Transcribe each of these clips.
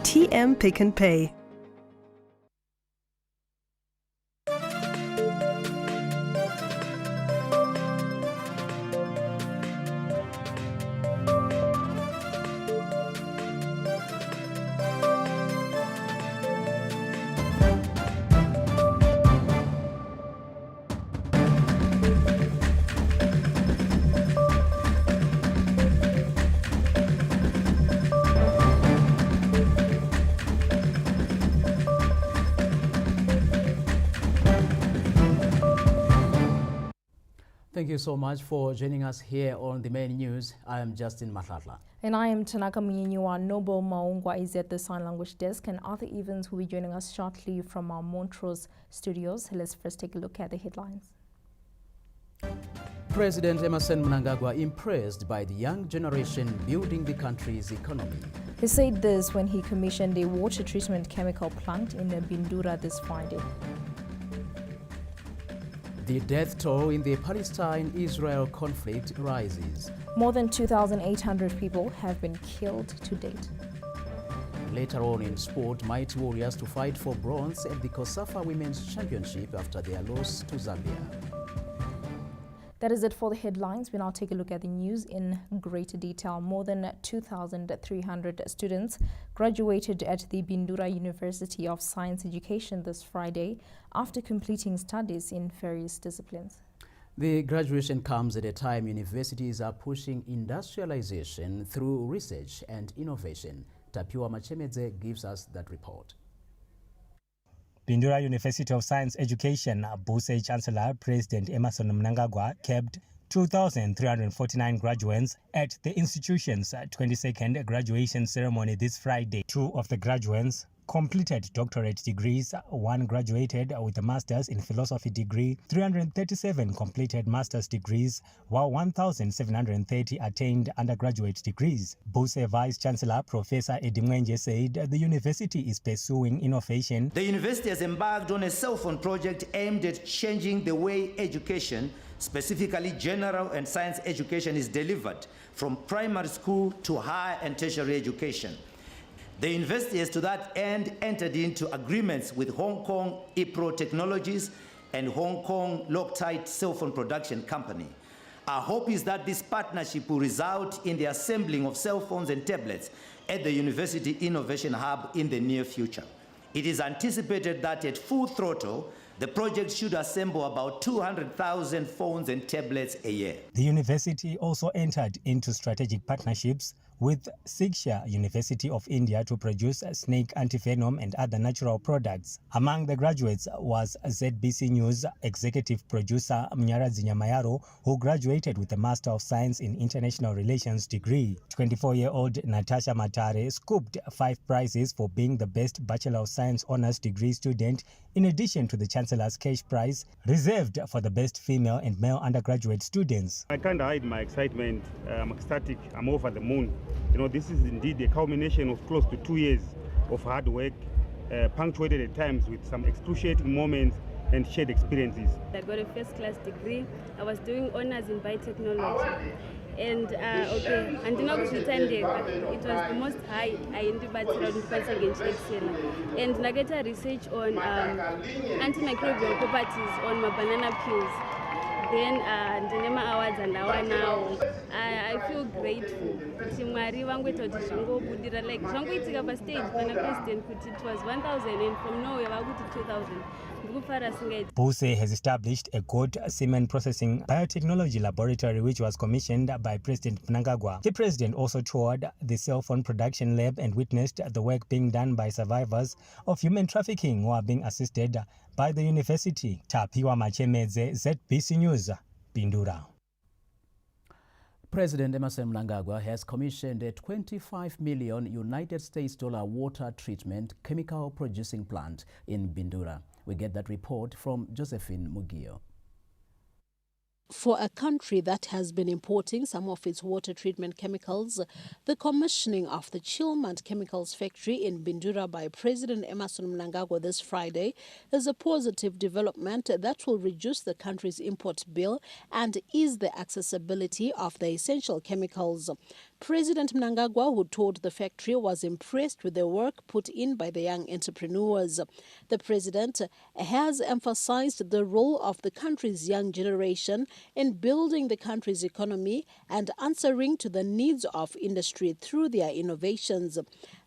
TM Pick and Pay. Thank you so much for joining us here on the main news. I am Justin Matlatla. And I am Tanaka Munyinyua. Noble Maungwa is at the sign language desk, and Arthur Evans will be joining us shortly from our Montrose studios. Let's first take a look at the headlines. President Emmerson Mnangagwa impressed by the young generation building the country's economy. He said this when he commissioned a water treatment chemical plant in Bindura this Friday. The death toll in the Palestine-Israel conflict rises. More than 2,800 people have been killed to date. Later on in sport, mighty warriors to fight for bronze at the COSAFA Women's Championship after their loss to Zambia. That is it for the headlines. We now take a look at the news in greater detail. More than 2,300 students graduated at the Bindura University of Science Education this Friday after completing studies in various disciplines. The graduation comes at a time universities are pushing industrialization through research and innovation. Tapiwa Machemedze gives us that report. Bindura University of Science Education, Buse Chancellor President Emmerson Mnangagwa kept 2,349 graduates at the institution's 22nd graduation ceremony this Friday. Two of the graduates completed doctorate degrees, one graduated with a master's in philosophy degree, 337 completed master's degrees, while 1,730 attained undergraduate degrees. Buse Vice Chancellor Professor Edimwenje said the university is pursuing innovation. The university has embarked on a cell phone project aimed at changing the way education, specifically general and science education, is delivered from primary school to higher and tertiary education. The university has to that end entered into agreements with Hong Kong IPRO Technologies and Hong Kong Loctite Cell Phone Production Company. Our hope is that this partnership will result in the assembling of cell phones and tablets at the University Innovation Hub in the near future. It is anticipated that at full throttle, the project should assemble about 200,000 phones and tablets a year. The university also entered into strategic partnerships with Shiksha University of India to produce snake antivenom and other natural products. Among the graduates was ZBC News executive producer Mnyarazi Nyamayaro, who graduated with a Master of Science in International Relations degree. 24-year-old Natasha Matare scooped 5 prizes for being the best Bachelor of Science Honours degree student, in addition to the Chancellor's cash prize reserved for the best female and male undergraduate students. I can't hide my excitement. I'm ecstatic. I'm over the moon. You know, this is indeed a culmination of close to 2 years of hard work, punctuated at times with some excruciating moments and shared experiences. I got a first-class degree. I was doing honors in biotechnology. And it was the most high I and I get a research on antimicrobial properties on my banana peels. Then the name awards and now I feel grateful. Like stage when president it was 1,000 and from nowhere I got to 2,000. Buse has established a goat semen processing biotechnology laboratory which was commissioned by President Mnangagwa. The president also toured the cell phone production lab and witnessed the work being done by survivors of human trafficking who are being assisted by the university. Tapiwa Machemedze, ZBC News, Bindura. President Emmerson Mnangagwa has commissioned a $25 million United States water treatment chemical producing plant in Bindura. We get that report from Josephine Mugio. For a country that has been importing some of its water treatment chemicals, the commissioning of the Chilmant Chemicals factory in Bindura by President Emmerson Mnangagwa this Friday is a positive development that will reduce the country's import bill and ease the accessibility of the essential chemicals. President Mnangagwa, who toured the factory, was impressed with the work put in by the young entrepreneurs. The president has emphasized the role of the country's young generation in building the country's economy and answering to the needs of industry through their innovations.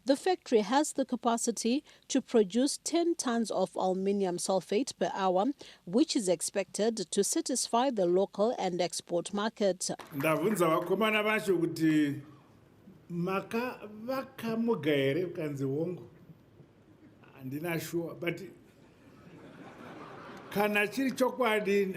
The factory has the capacity to produce 10 tons of aluminium sulfate per hour, which is expected to satisfy the local and export market. Ndavunza vakomana vacho kuti vakamuga here kanzi hongu. Handina sure, but kana chiri chokwadi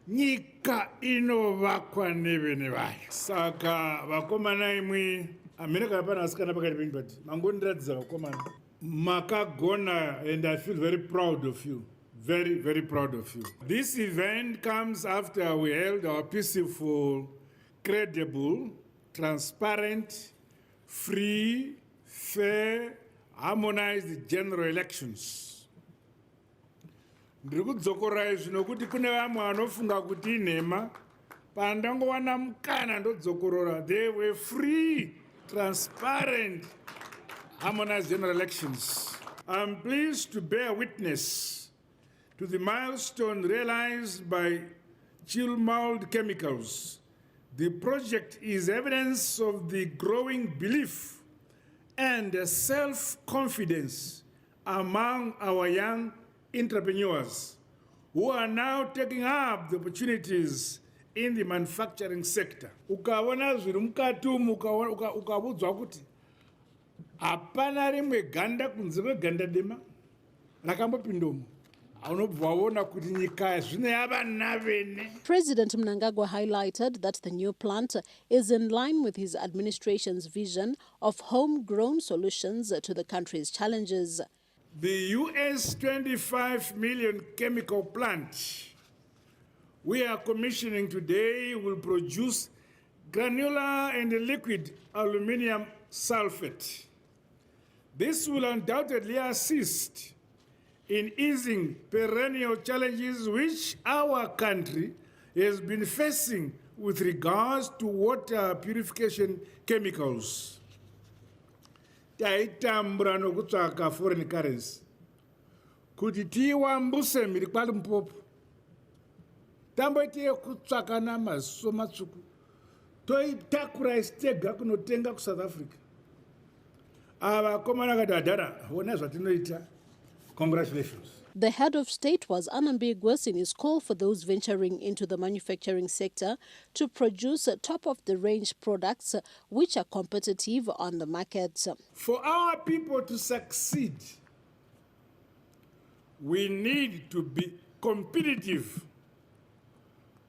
nyika inovakwa nevene vayo. Saka vakomana imwe America hapana asikana pakati penyu, but mangondiradza vakomana makagona, and I feel very proud of you. Very, very proud of you. This event comes after we held our peaceful, credible, transparent, free, fair, harmonized general elections. Ndiri kudzokorai zvino kuti kune vamwe vanofunga kuti inhema, pandangowana mukana ndodzokorora. They were free, transparent, harmonized general elections. I'm pleased to bear witness to the milestone realized by chill mold chemicals. The project is evidence of the growing belief and self-confidence among our young entrepreneurs who are now taking up the opportunities in the manufacturing sector. Ukaona zviri mukati umu ukabudzwa kuti hapana rimwe ganda kunze kweganda dema rakambopindomo. President Mnangagwa highlighted that the new plant is in line with his administration's vision of homegrown solutions to the country's challenges. The US 25 million chemical plant we are commissioning today will produce granular and liquid aluminium sulfate. This will undoubtedly assist in easing perennial challenges which our country has been facing with regards to water purification chemicals. Taitambura nokutsvaka foreign currency kuti tiwambuse mhiri kwaLimpopo. Tamboite kutsvaka namaziso matsvuku toitakura isitega kunotenga kuSouth Africa. Ava komana kati hadhara ona zvatinoita. Congratulations. The head of state was unambiguous in his call for those venturing into the manufacturing sector to produce top-of-the-range products which are competitive on the market. For our people to succeed, we need to be competitive.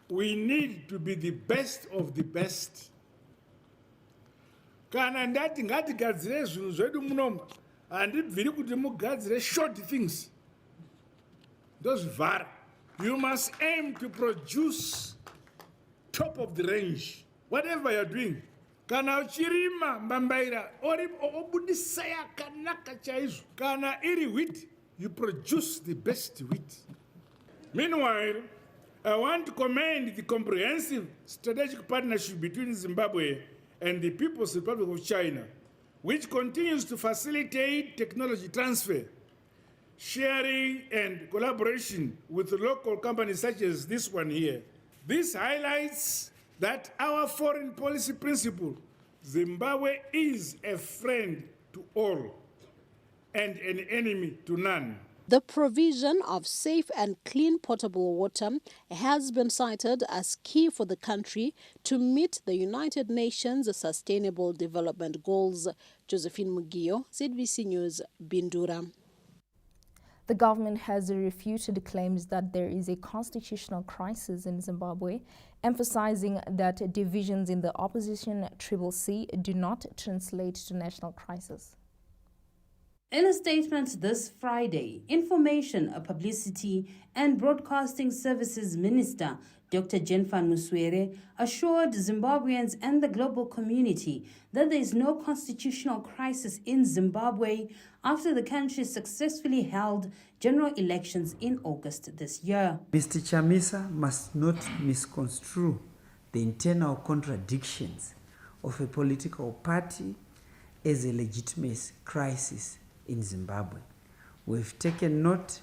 We need to be the best of the best. Kana ndati ngatigadzire zvinhu zvedu munomu, handibviri kuti mugadzire short things. Ndozvivhara. You must aim to produce top of the range. Whatever you're doing. Kana uchirima mbambaira, obudisa yakanaka chaizvo. Kana iri wheat, you produce the best wheat. Meanwhile, I want to commend the comprehensive strategic partnership between Zimbabwe and the People's Republic of China, which continues to facilitate technology transfer, sharing, and collaboration with local companies such as this one here. This highlights that our foreign policy principle, Zimbabwe is a friend to all and an enemy to none. The provision of safe and clean potable water has been cited as key for the country to meet the United Nations Sustainable Development Goals. Josephine Mugio, ZBC News, Bindura. The government has refuted claims that there is a constitutional crisis in Zimbabwe, emphasizing that divisions in the opposition CCC do not translate to national crisis. In a statement this Friday, Information, Publicity and Broadcasting Services Minister Dr. Jenfan Muswere assured Zimbabweans and the global community that there is no constitutional crisis in Zimbabwe after the country successfully held general elections in August this year. Mr. Chamisa must not misconstrue the internal contradictions of a political party as a legitimate crisis in Zimbabwe. We've taken note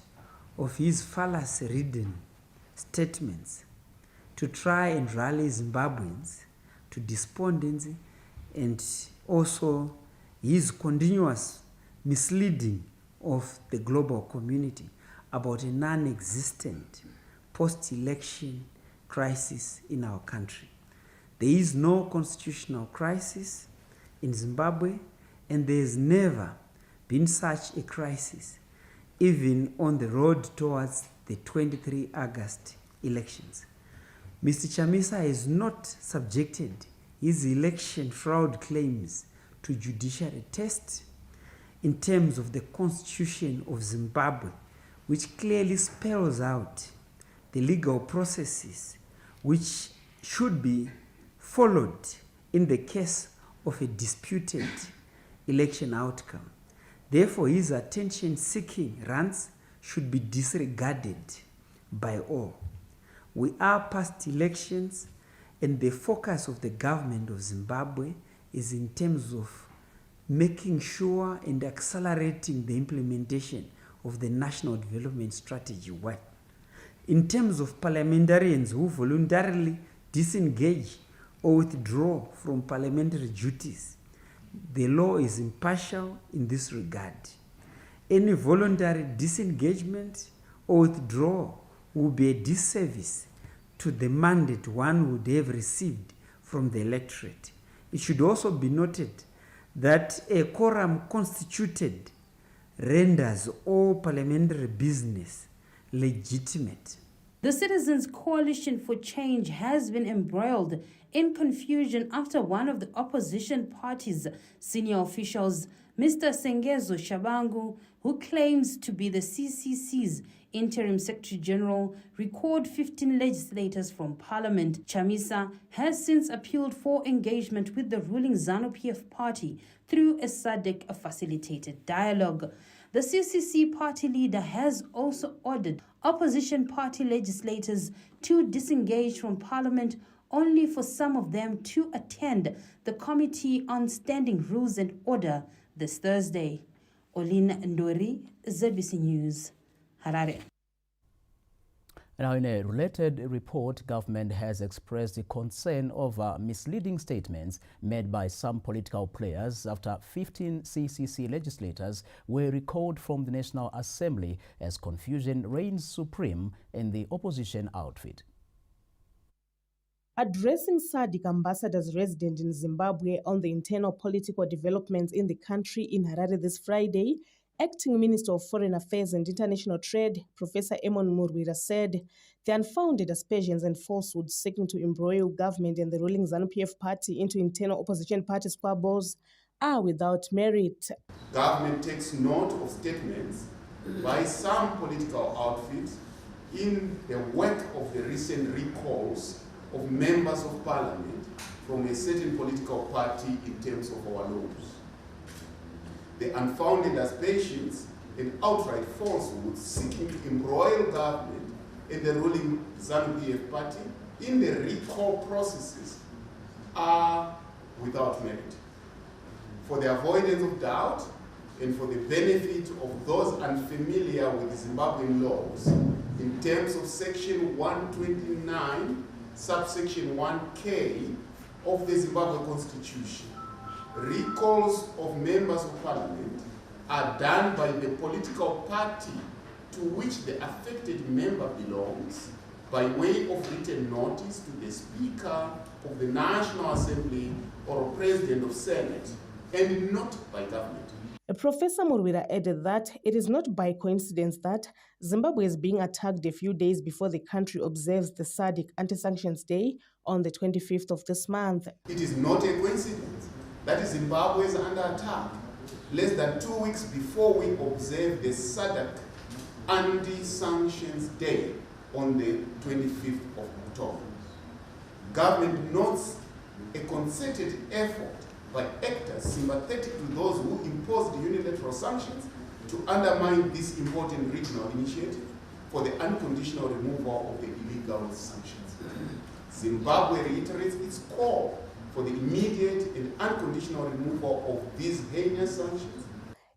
of his fallacy-ridden statements to try and rally Zimbabweans to despondency, and also his continuous misleading of the global community about a non-existent post-election crisis in our country. There is no constitutional crisis in Zimbabwe, and there has never been such a crisis, even on the road towards the 23 August elections. Mr. Chamisa has not subjected his election fraud claims to judiciary test in terms of the Constitution of Zimbabwe, which clearly spells out the legal processes which should be followed in the case of a disputed election outcome. Therefore, his attention-seeking rants should be disregarded by all. We are past elections, and the focus of the government of Zimbabwe is in terms of making sure and accelerating the implementation of the National Development Strategy 1. In terms of parliamentarians who voluntarily disengage or withdraw from parliamentary duties, the law is impartial in this regard. Any voluntary disengagement or withdrawal will be a disservice to the mandate one would have received from the electorate. It should also be noted that a quorum constituted renders all parliamentary business legitimate. The Citizens Coalition for Change has been embroiled in confusion after one of the opposition party's senior officials, Mr. Sengezo Shabangu, who claims to be the CCC's Interim Secretary General, recalled 15 legislators from Parliament. Chamisa has since appealed for engagement with the ruling ZANU-PF party through a SADC-facilitated dialogue. The CCC party leader has also ordered opposition party legislators to disengage from Parliament, only for some of them to attend the Committee on Standing Rules and Order this Thursday. Olina Ndori, ZBC News, Harare. Now, in a related report, government has expressed concern over misleading statements made by some political players after 15 CCC legislators were recalled from the National Assembly as confusion reigns supreme in the opposition outfit. Addressing SADC ambassadors resident in Zimbabwe on the internal political developments in the country in Harare this Friday, Acting Minister of Foreign Affairs and International Trade, Professor Emon Murwira, said the unfounded aspersions and falsehoods seeking to embroil government and the ruling ZANU-PF party into internal opposition party squabbles are without merit. Government takes note of statements by some political outfits in the wake of the recent recalls of members of parliament from a certain political party in terms of our laws. The unfounded aspersions and outright falsehoods seeking to embroil government and the ruling ZANU-PF party in the recall processes are without merit. For the avoidance of doubt and for the benefit of those unfamiliar with the Zimbabwean laws, in terms of Section 129, subsection 1K of the Zimbabwe Constitution, recalls of members of parliament are done by the political party to which the affected member belongs by way of written notice to the Speaker of the National Assembly or President of Senate, and not by government. Professor Murwira added that it is not by coincidence that Zimbabwe is being attacked a few days before the country observes the SADC Anti-Sanctions Day on the 25th of this month. It is not a coincidence that Zimbabwe is under attack less than 2 weeks before we observe the SADC Anti-Sanctions Day on the 25th of October. Government notes a concerted effort by actors sympathetic to those who imposed unilateral sanctions to undermine this important regional initiative for the unconditional removal of the illegal sanctions. Zimbabwe reiterates its call for the immediate and unconditional removal of these heinous sanctions.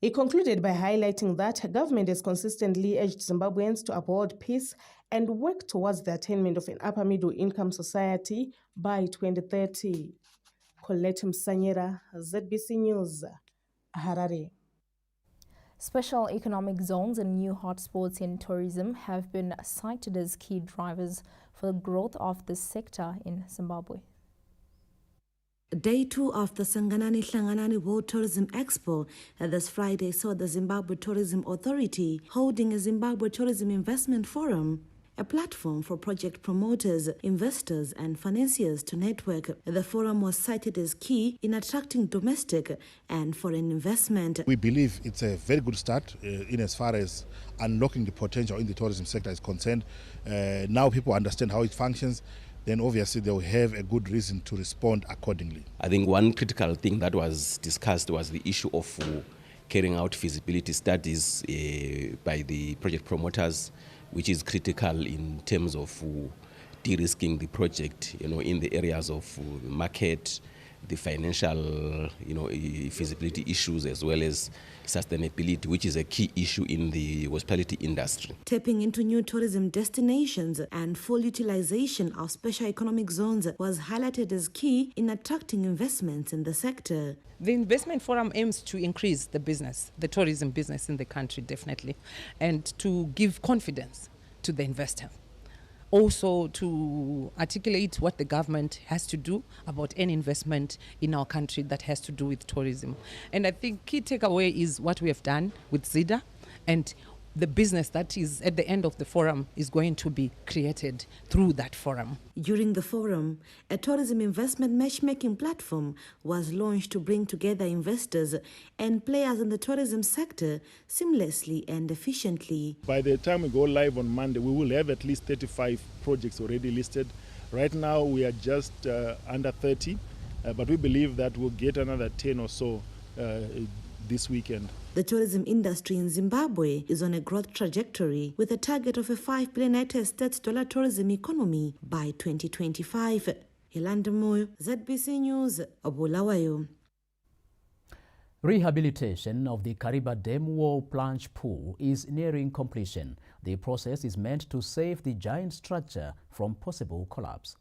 He concluded by highlighting that government has consistently urged Zimbabweans to uphold peace and work towards the attainment of an upper middle income society by 2030. Colette Msanyera, ZBC News, Harare. Special economic zones and new hotspots in tourism have been cited as key drivers for the growth of this sector in Zimbabwe. Day 2 of the Sanganani Hlanganani World Tourism Expo this Friday saw the Zimbabwe Tourism Authority holding a Zimbabwe Tourism Investment Forum, a platform for project promoters, investors and financiers to network. The forum was cited as key in attracting domestic and foreign investment. We believe it's a very good start in as far as unlocking the potential in the tourism sector is concerned. Now people understand how it functions, then obviously they will have a good reason to respond accordingly. I think one critical thing that was discussed was the issue of carrying out feasibility studies by the project promoters, which is critical in terms of de-risking the project, in the areas of market, the financial, feasibility issues, as well as sustainability, which is a key issue in the hospitality industry. Tapping into new tourism destinations and full utilization of special economic zones was highlighted as key in attracting investments in the sector. The investment forum aims to increase the business, the tourism business in the country, definitely, and to give confidence to the investor. Also to articulate what the government has to do about any investment in our country that has to do with tourism. And I think key takeaway is what we have done with ZIDA, and the business that is at the end of the forum is going to be created through that forum. During the forum, a tourism investment matchmaking platform was launched to bring together investors and players in the tourism sector seamlessly and efficiently. By the time we go live on Monday, we will have at least 35 projects already listed. Right now we are just under 30, but we believe that we'll get another 10 or so this weekend. The tourism industry in Zimbabwe is on a growth trajectory with a target of a $5 billion United States tourism economy by 2025. Yolanda Moyo, ZBC News, Bulawayo. Rehabilitation of the Kariba Dam wall plunge pool is nearing completion. The process is meant to save the giant structure from possible collapse.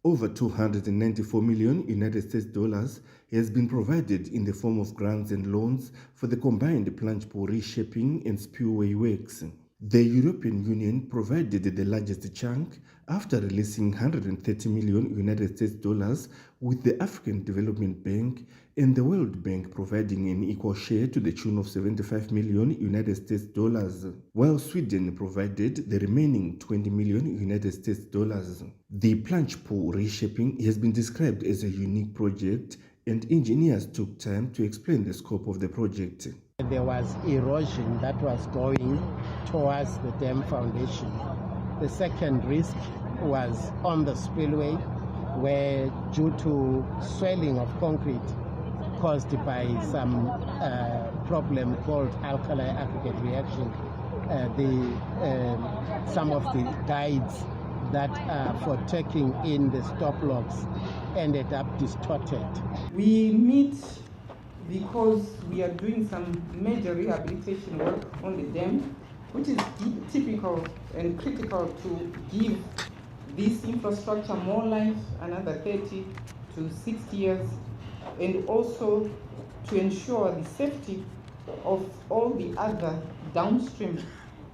Over $294 million United States dollars has been provided in the form of grants and loans for the combined plunge pool reshaping and spillway works. The European Union provided the largest chunk after releasing $130 million United States dollars, with the African Development Bank and the World Bank providing an equal share to the tune of $75 million United States dollars, while Sweden provided the remaining $20 million United States dollars. The plunge pool reshaping has been described as a unique project, and engineers took time to explain the scope of the project. There was erosion that was going towards the dam foundation. The second risk was on the spillway, where due to swelling of concrete caused by some problem called alkali aggregate reaction, some of the guides that are for taking in the stop logs ended up distorted. We meet because we are doing some major rehabilitation work on the dam, which is typical and critical to give this infrastructure more life, another 30 to 60 years, and also to ensure the safety of all the other downstream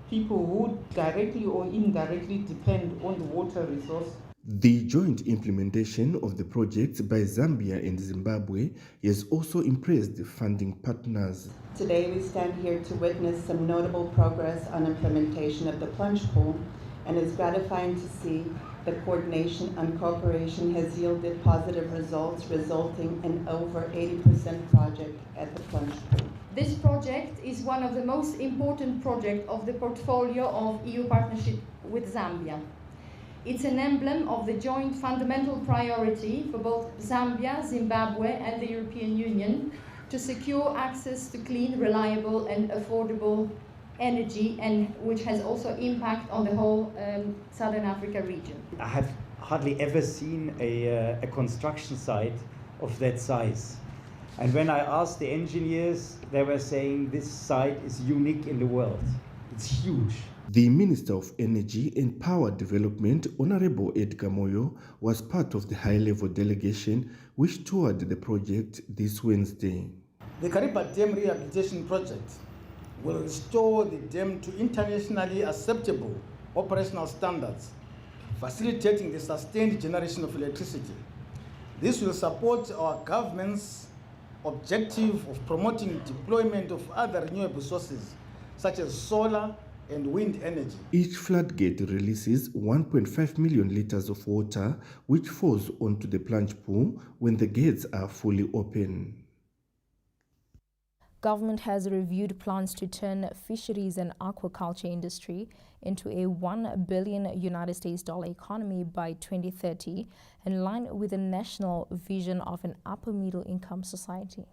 people who directly or indirectly depend on the water resource. The joint implementation of the project by Zambia and Zimbabwe has also impressed the funding partners. Today we stand here to witness some notable progress on implementation of the plunge pool, and it's gratifying to see the coordination and cooperation has yielded positive results, resulting in over 80% project at the plunge pool. This project is one of the most important projects of the portfolio of EU partnership with Zambia. It's an emblem of the joint fundamental priority for both Zambia, Zimbabwe and the European Union to secure access to clean, reliable and affordable energy, and which has also impact on the whole Southern Africa region. I have hardly ever seen a construction site of that size. And when I asked the engineers, they were saying this site is unique in the world. It's huge. The Minister of Energy and Power Development, Honorable Edgar Moyo, was part of the high-level delegation which toured the project this Wednesday. The Kariba Dam Rehabilitation project will restore the dam to internationally acceptable operational standards, facilitating the sustained generation of electricity. This will support our government's objective of promoting deployment of other renewable sources, such as solar and wind energy. Each floodgate releases 1.5 million liters of water, which falls onto the plunge pool when the gates are fully open. Government has reviewed plans to turn fisheries and aquaculture industry into a $1 billion United States dollar economy by 2030, in line with the national vision of an upper middle income society.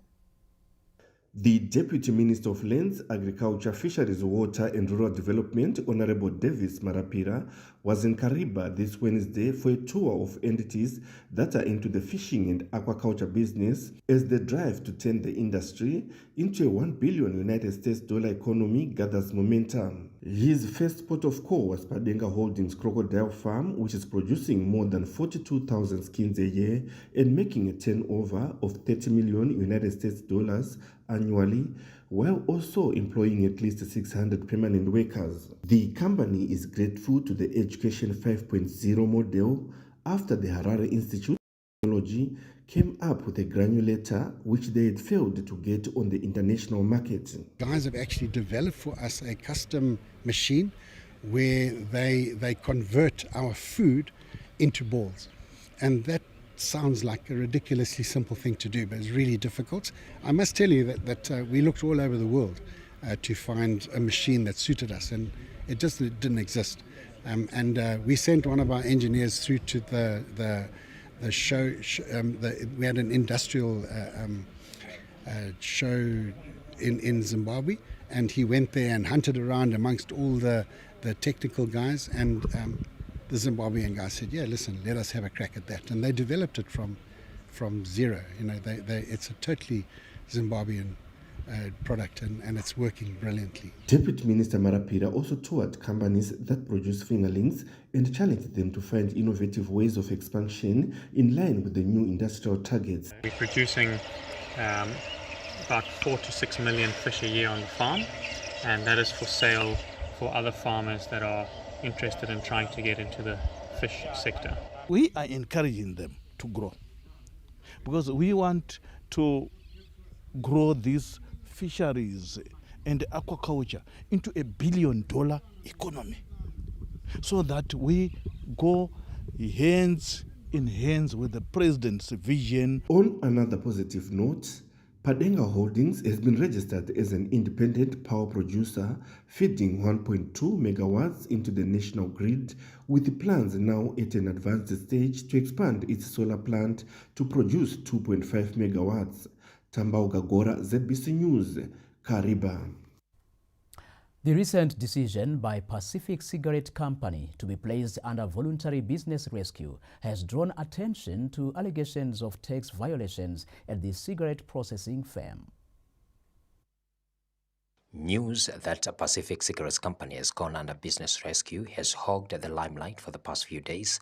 The Deputy Minister of Lands, Agriculture, Fisheries, Water and Rural Development, Honorable Davis Marapira, was in Kariba this Wednesday for a tour of entities that are into the fishing and aquaculture business as the drive to turn the industry into a $1 billion United States dollar economy gathers momentum. His first port of call was Padenga Holdings Crocodile Farm, which is producing more than 42,000 skins a year and making a turnover of $30 million United States dollars annually, while also employing at least 600 permanent workers. The company is grateful to the Education 5.0 model after the Harare Institute of Technology came up with a granulator which they had failed to get on the international market. Guys have actually developed for us a custom machine where they convert our food into balls, and that sounds like a ridiculously simple thing to do, but it's really difficult. I must tell you that we looked all over the world to find a machine that suited us, and it just didn't exist. We sent one of our engineers through to the show. We had an industrial show in Zimbabwe, and he went there and hunted around amongst all the technical guys, and the Zimbabwean guy said, "Yeah, listen, let us have a crack at that." And they developed it from zero. You know, it's a totally Zimbabwean product, and it's working brilliantly. Deputy Minister Marapira also toured companies that produce fingerlings and challenged them to find innovative ways of expansion in line with the new industrial targets. We're producing about 4 to 6 million fish a year on the farm, and that is for sale for other farmers that are interested in trying to get into the fish sector. We are encouraging them to grow because we want to grow these fisheries and aquaculture into a $1 billion economy so that we go hands in hands with the president's vision. On another positive note, Padenga Holdings has been registered as an independent power producer, feeding 1.2 megawatts into the national grid, with plans now at an advanced stage to expand its solar plant to produce 2.5 megawatts. Tambao Gagora, ZBC News, Kariba. The recent decision by Pacific Cigarette Company to be placed under voluntary business rescue has drawn attention to allegations of tax violations at the cigarette processing firm. News that Pacific Cigarettes Company has gone under business rescue has hogged the limelight for the past few days,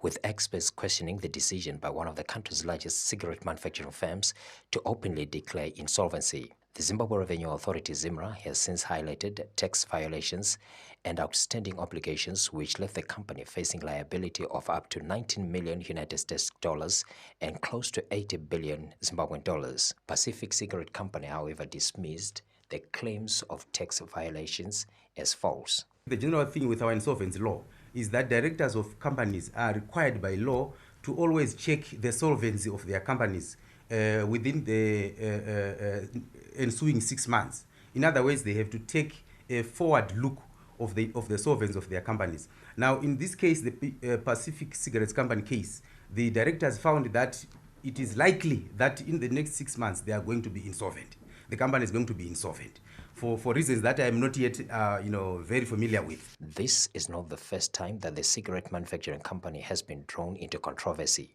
with experts questioning the decision by one of the country's largest cigarette manufacturing firms to openly declare insolvency. The Zimbabwe Revenue Authority, ZIMRA, has since highlighted tax violations and outstanding obligations which left the company facing liability of up to 19 million United States dollars and close to 80 billion Zimbabwean dollars. Pacific Cigarette Company, however, dismissed the claims of tax violations as false. The general thing with our insolvency law is that directors of companies are required by law to always check the solvency of their companies within the ensuing 6 months. In other words, they have to take a forward look of the solvency of their companies. Now, in this case, the Pacific Cigarettes Company case, the directors found that it is likely that in the next 6 months they are going to be insolvent. the company is going to be insolvent for reasons that I am not yet very familiar with. This is not the first time that the cigarette manufacturing company has been drawn into controversy.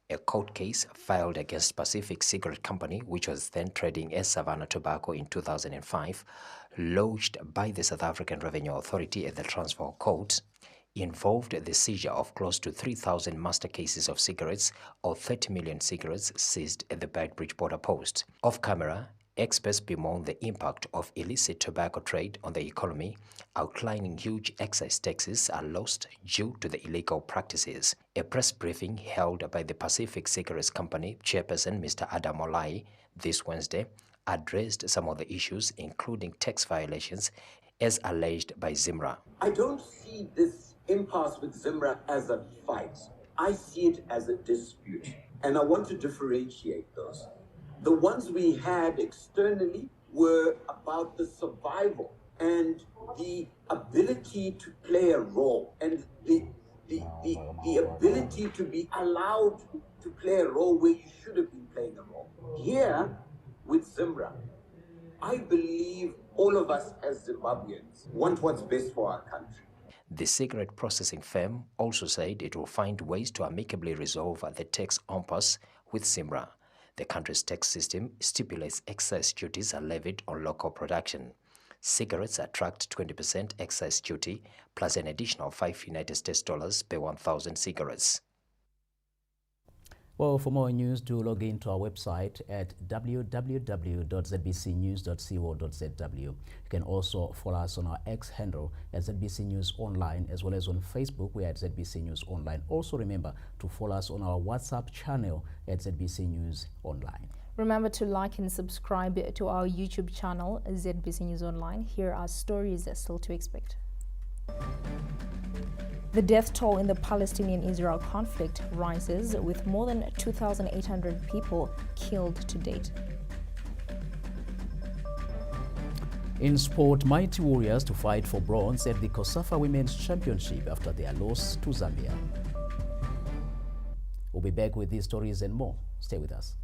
A court case filed against Pacific Cigarette Company, which was then trading as Savannah Tobacco in 2005, lodged by the South African Revenue Authority at the Transvaal Court, involved the seizure of close to 3,000 master cases of cigarettes or 30 million cigarettes seized at the Beitbridge border post. Off camera, experts bemoan the impact of illicit tobacco trade on the economy, outlining huge excise taxes are lost due to the illegal practices. A press briefing held by the Pacific Cigarettes Company chairperson Mr. Adam Olai this Wednesday addressed some of the issues, including tax violations, as alleged by Zimra. I don't see this impasse with Zimra as a fight. I see it as a dispute, and I want to differentiate those. The ones we had externally were about the survival and the ability to play a role and the ability to be allowed to play a role where you should have been playing a role. Here, with Zimra, I believe all of us as Zimbabweans want what's best for our country. The cigarette processing firm also said it will find ways to amicably resolve the tax impasse with Zimra. The country's tax system stipulates excise duties are levied on local production. Cigarettes attract 20% excise duty plus an additional $5 United States per 1,000 cigarettes. Well, for more news, do log into our website at www.zbcnews.co.zw. You can also follow us on our X handle at ZBC News Online, as well as on Facebook, we are at ZBC News Online. Also remember to follow us on our WhatsApp channel at ZBC News Online. Remember to like and subscribe to our YouTube channel, ZBC News Online. Here are stories still to expect. The death toll in the Palestinian-Israel conflict rises, with more than 2,800 people killed to date. In sport, mighty warriors to fight for bronze at the COSAFA Women's Championship after their loss to Zambia. We'll be back with these stories and more. Stay with us.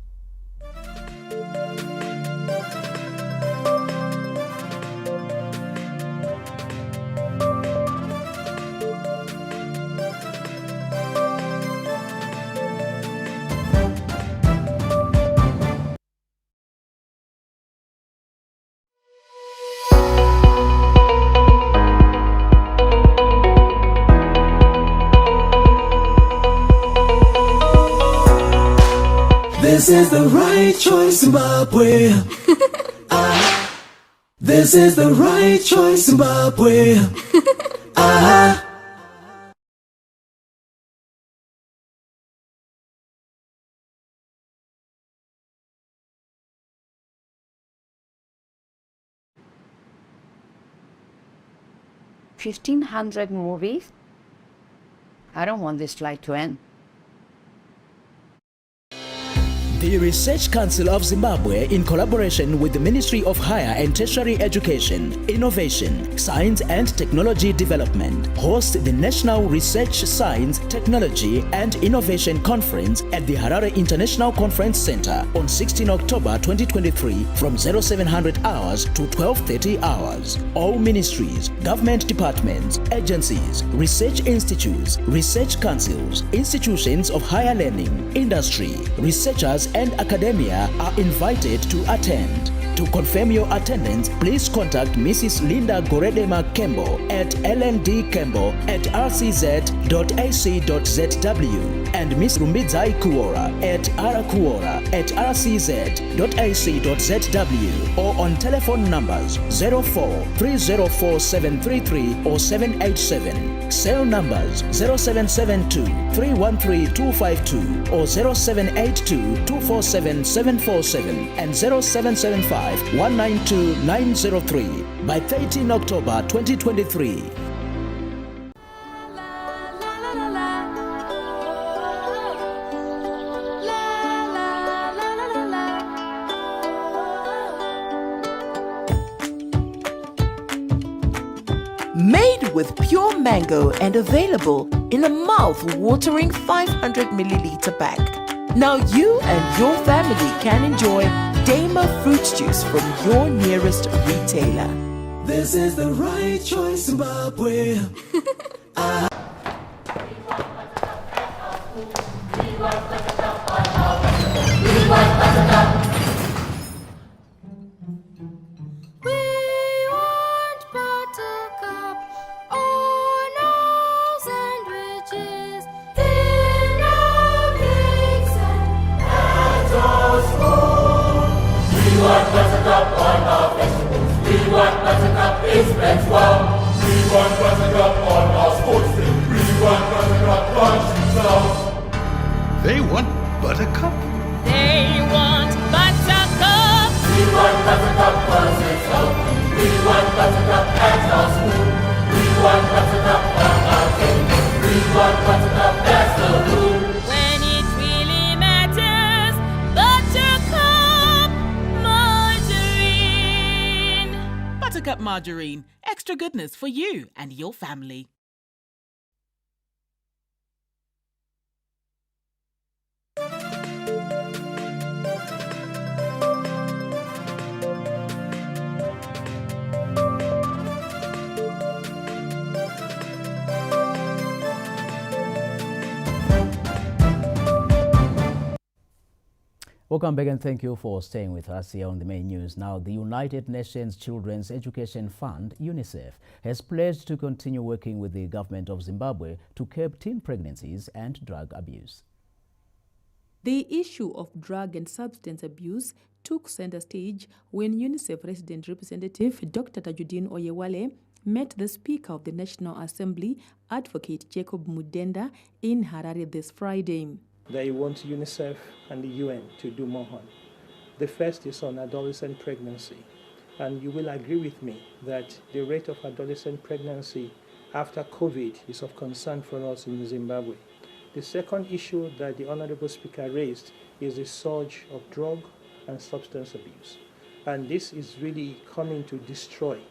This is the right choice, Zimbabwe. This is the right choice, Zimbabwe. $1,500 movies? I don't want this flight to end. The Research Council of Zimbabwe, in collaboration with the Ministry of Higher and Tertiary Education, Innovation, Science and Technology Development, hosts the National Research, Science, Technology and Innovation Conference at the Harare International Conference Center on 16 October 2023 from 0700 hours to 12:30 hours. All ministries, government departments, agencies, research institutes, research councils, institutions of higher learning, industry, researchers and academia are invited to attend. To confirm your attendance, please contact Mrs. Linda Goredema Kembo at lndkembo@rcz.ac.zw and Ms. Rumbidzai Kuora at rkuora@rcz.ac.zw or on telephone numbers 04-304-733 or 787, cell numbers 0772-313-252 or 0782-247-747 and 0775-192-903 by 13 October 2023. Made with pure mango and available in a mouth-watering 500 milliliter pack. Now you and your family can enjoy Damer fruit juice from your nearest retailer. This is the right choice, Zimbabwe. They want buttercup. They want buttercup. We want buttercup cause it's healthy. We want buttercup at our school. We want buttercup on our table. We want buttercup, that's the rule. When it really matters, buttercup margarine. Buttercup margarine. Extra goodness for you and your family. Welcome back and thank you for staying with us here on the main news. Now, the United Nations Children's Education Fund, UNICEF, has pledged to continue working with the government of Zimbabwe to curb teen pregnancies and drug abuse. The issue of drug and substance abuse took center stage when UNICEF resident representative Dr. Tajuddin Oyewale met the Speaker of the National Assembly, Advocate Jacob Mudenda, in Harare this Friday. They want UNICEF and the UN to do more on. The first is on adolescent pregnancy. And you will agree with me that the rate of adolescent pregnancy after COVID is of concern for us in Zimbabwe. The second issue that the Honorable Speaker raised is the surge of drug and substance abuse. And this is really coming to destroy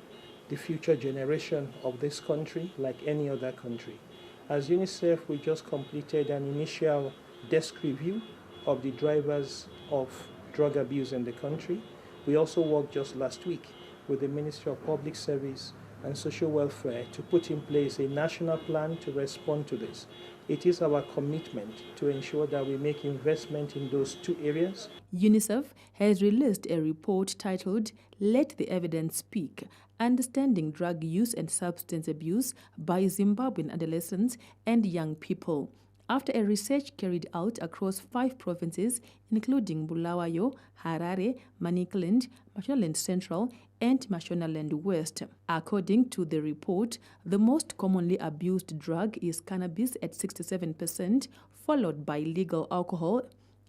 the future generation of this country like any other country. As UNICEF, we just completed an initial desk review of the drivers of drug abuse in the country. We also worked just last week with the Ministry of Public Service and Social Welfare to put in place a national plan to respond to this. It is our commitment to ensure that we make investment in those two areas. UNICEF has released a report titled Let the Evidence Speak, Understanding Drug Use and Substance Abuse by Zimbabwean Adolescents and Young People, after a research carried out across 5 provinces, including Bulawayo, Harare, Manicaland, Mashonaland Central, and Mashonaland West. According to the report, the most commonly abused drug is cannabis at 67%, followed by legal alcohol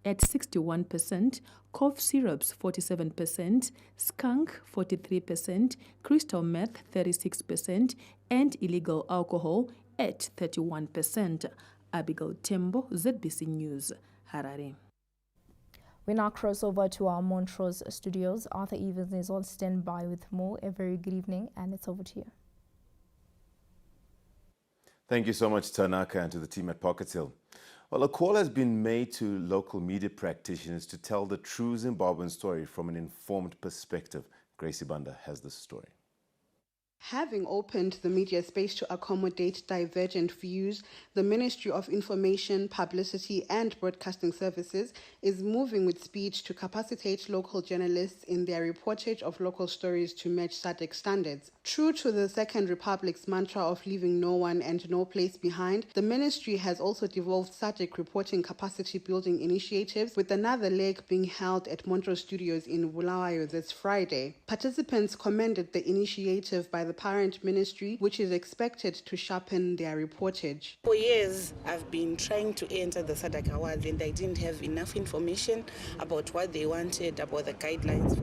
at 61%, cough syrups 47%, skunk 43%, crystal meth 36%, and illegal alcohol at 31%. Abigail Tembo, ZBC News, Harare. We now cross over to our Montrose studios. Arthur Evans is on standby with more. A very good evening, and it's over to you. Thank you so much, Tanaka, and to the team at Pocket Hill. Well, a call has been made to local media practitioners to tell the true Zimbabwean story from an informed perspective. Gracie Banda has this story. Having opened the media space to accommodate divergent views, the Ministry of Information, Publicity and Broadcasting Services is moving with speed to capacitate local journalists in their reportage of local stories to match SADC standards. True to the Second Republic's mantra of leaving no one and no place behind, the ministry has also devolved SADC reporting capacity building initiatives, with another leg being held at Montrose Studios in Bulawayo this Friday. Participants commended the initiative by the parent ministry, which is expected to sharpen their reportage. For years, I've been trying to enter the SADC Awards and I didn't have enough information about what they wanted, about the guidelines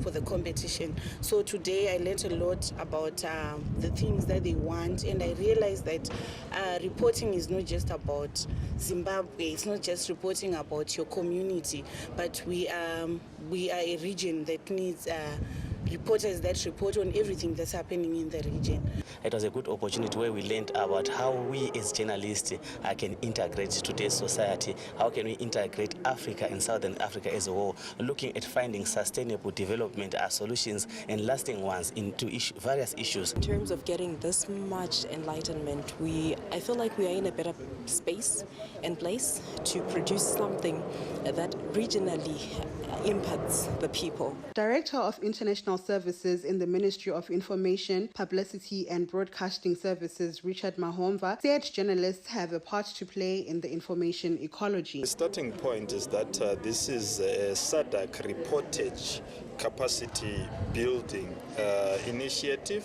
for the competition. So today I learned a lot about the things that they want, and I realized that reporting is not just about Zimbabwe, it's not just reporting about your community, but we are a region that needs reporters that report on everything that's happening in the region. It was a good opportunity where we learned about how we as journalists can integrate today's society. How can we integrate Africa and Southern Africa as a whole, looking at finding sustainable development solutions and lasting ones into various issues. In terms of getting this much enlightenment, I feel like we are in a better space and place to produce something that regionally impacts the people. Director of International Services in the Ministry of Information, Publicity and Broadcasting Services, Richard Mahomva, said journalists have a part to play in the information ecology. The starting point is that this is a SADC reportage capacity building initiative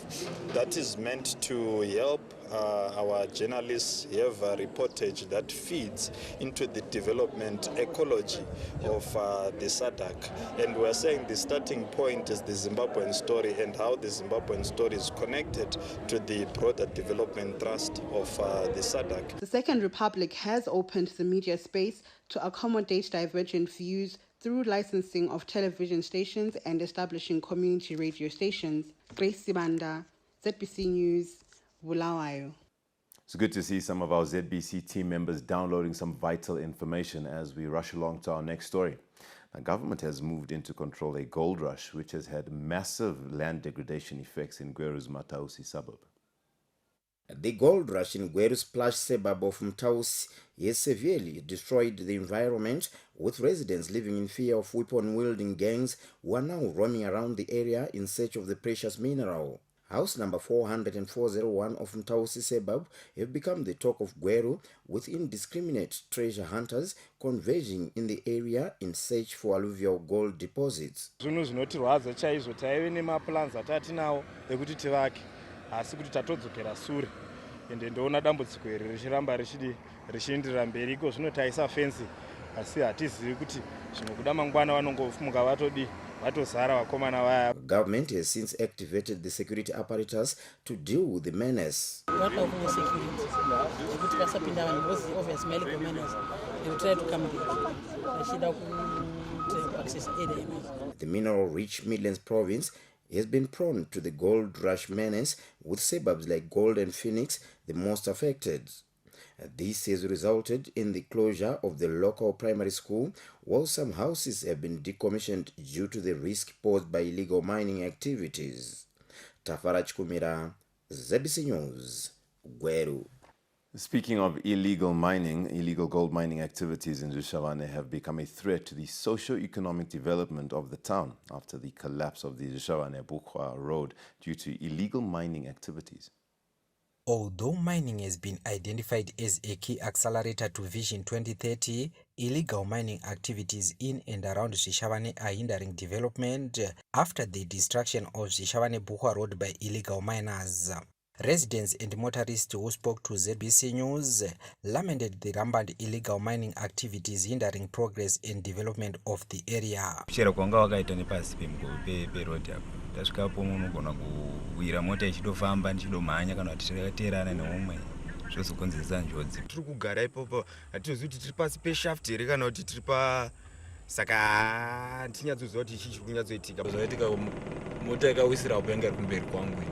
that is meant to help our journalists have a reportage that feeds into the development ecology of the SADC. And we're saying the starting point is the Zimbabwean story and how the Zimbabwean story is connected to the broader development thrust of the SADC. The Second Republic has opened the media space to accommodate divergent views through licensing of television stations and establishing community radio stations. Grace Banda, ZBC News, Bulawayo. It's good to see some of our ZBC team members downloading some vital information as we rush along to our next story. The government has moved in to control a gold rush, which has had massive land degradation effects in Gweru's Matausi suburb. The gold rush in Gweru's plush suburb of Mtausi has severely destroyed the environment, with residents living in fear of weapon-wielding gangs who are now roaming around the area in search of the precious mineral. House number 40401 of Mtausi suburb have become the talk of Gweru, with indiscriminate treasure hunters converging in the area in search for alluvial gold deposits. Asi kuti tatodzokera sure ende ndoona dambudziko iri richiramba richiendera mberi iko zvinotaisa fensi asi hatizivi kuti zvinokuda mangwana vanongofunga vatozara vakomana vaya. Government has since activated the security apparatus to deal with the menace. The mineral-rich Midlands province has been prone to the gold rush menace, with suburbs like Gold and Phoenix the most affected. This has resulted in the closure of the local primary school, while some houses have been decommissioned due to the risk posed by illegal mining activities. Tafara Chikumira, ZBC News, Gweru. Speaking of illegal mining, illegal gold mining activities in Zhishavane have become a threat to the socio-economic development of the town after the collapse of the Zhishavane-Bukhwa road due to illegal mining activities. Although mining has been identified as a key accelerator to Vision 2030, illegal mining activities in and around Zhishavane are hindering development after the destruction of Zhishavane-Bukhwa road by illegal miners. Residents and motorists who spoke to ZBC News lamented the rampant illegal mining activities hindering progress and development of the area. Tasvikapo munogona kuwira mota ichitofamba ndichidomhanya kana kuti takateerana neumwe zvozokonzeresa njodzi. Tiri kugara ipopo hatizozivi kuti tiri pasi peshaft here kana kuti tiri pa saka tinyatsoziva kuti ichi chiri kunyatsoitika. Zvaitika mota ikawisira upenga iri kumberi kwangu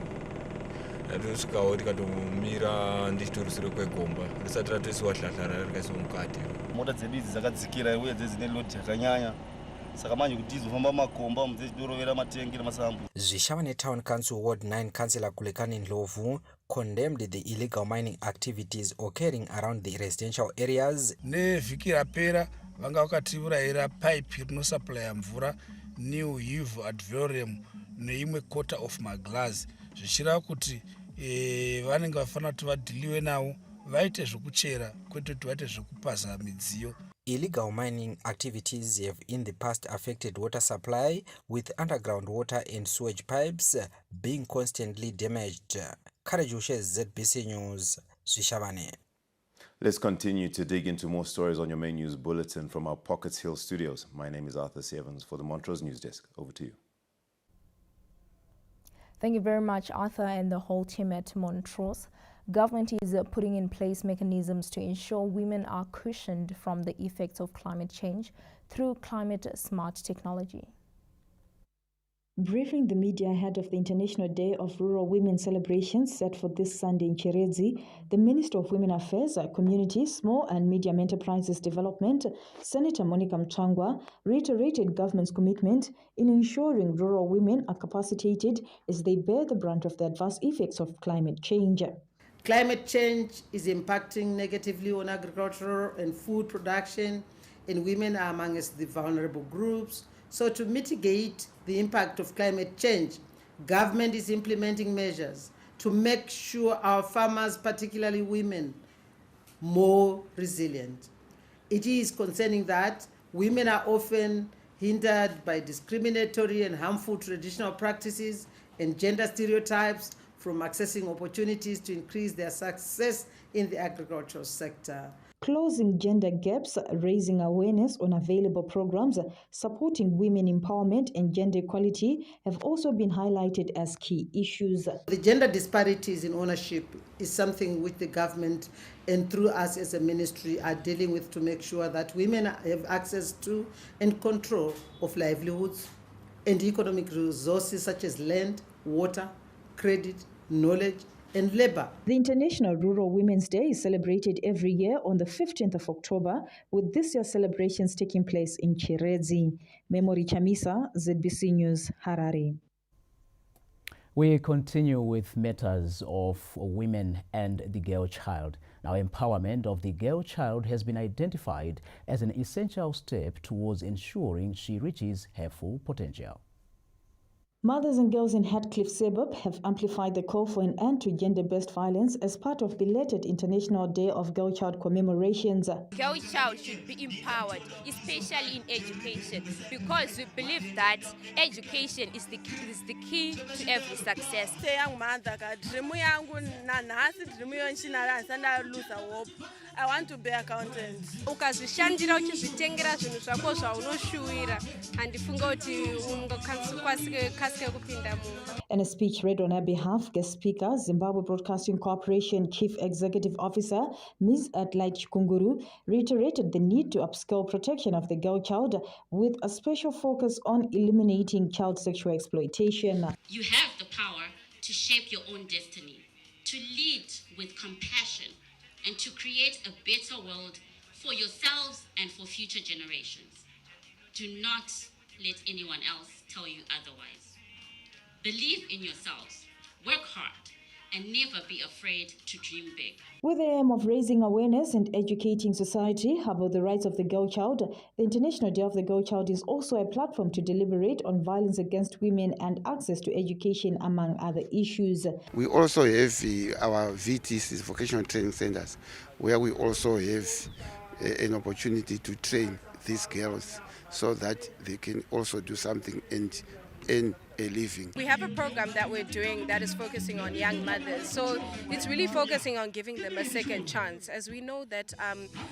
ndosvikawo tikatomira ndichitorusire kwegomba risati ratoisiwa hlahla rikaisiwa mukati. Mota dzedu idzi dzakadzikira uye dzine lodi yakanyanya. Zhishavane Town Council Ward 9 Councillor Kulekani Ndlovu condemned the illegal mining activities occurring around the residential areas. Nevhiki rapera vanga vakatiurayira pipe rinosupply mvura New Hive Advorium neimwe quarter of maglass zvichireva kuti vanenge vafanira kuti vadhiliwe navo vaite zvokuchera kwete kuti vaite zvokupasa midziyo. Illegal mining activities have in the past affected water supply, with underground water and sewage pipes being constantly damaged. Karajushe, ZBC News, Zhishavane. Let's continue to dig into more stories on your main news bulletin from our Pockets Hill studios. My name is Arthur Sevens for the Montrose News Desk. Over to you. Thank you very much, Arthur, and the whole team at Montrose. Government is putting in place mechanisms to ensure women are cushioned from the effects of climate change through climate-smart technology. Briefing the media ahead of the International Day of Rural Women celebrations set for this Sunday in Chiredzi, the Minister of Women Affairs, Community, Small and Medium Enterprises Development, Senator Monica Mchangwa, reiterated government's commitment in ensuring rural women are capacitated as they bear the brunt of the adverse effects of climate change. Climate change is impacting negatively on agricultural and food production, and women are amongst the vulnerable groups. So to mitigate the impact of climate change, government is implementing measures to make sure our farmers, particularly women, more resilient. It is concerning that women are often hindered by discriminatory and harmful traditional practices and gender stereotypes from accessing opportunities to increase their success in the agricultural sector. Closing gender gaps, raising awareness on available programs, supporting women empowerment and gender equality have also been highlighted as key issues. The gender disparities in ownership is something which the government and through us as a ministry are dealing with to make sure that women have access to and control of livelihoods and economic resources such as land, water, credit, knowledge, and labor. The International Rural Women's Day is celebrated every year on the 15th of October, with this year's celebrations taking place in Chiredzi. Memory Chamisa, ZBC News, Harare. We continue with matters of women and the girl child. Now, empowerment of the girl child has been identified as an essential step towards ensuring she reaches her full potential. Mothers and girls in Hatcliffe suburb have amplified the call for an end to gender-based violence as part of belated International Day of Girl Child commemorations. Girl child should be empowered, especially in education, because we believe that education is the key to every success. I want to be accountant. Ukazvishandira uchizvitengera zvinhu zvako zvaunoshuwira handifunga kuti kasike kupinda mumba. In a speech read on her behalf, guest speaker, Zimbabwe Broadcasting Corporation Chief Executive Officer Ms. Adelaide Chikunguru reiterated the need to upscale protection of the girl child with a special focus on eliminating child sexual exploitation. You have the power to shape your own destiny, to lead with compassion, and to create a better world for yourselves and for future generations. Do not let anyone else tell you otherwise. Believe in yourselves, work hard, and never be afraid to dream big. With the aim of raising awareness and educating society about the rights of the girl child, the International Day of the Girl Child is also a platform to deliberate on violence against women and access to education, among other issues. We also have our VTCs, vocational training centers, where we also have an opportunity to train these girls so that they can also do something and earn a living. We have a program that we're doing that is focusing on young mothers. So it's really focusing on giving them a second chance. As we know that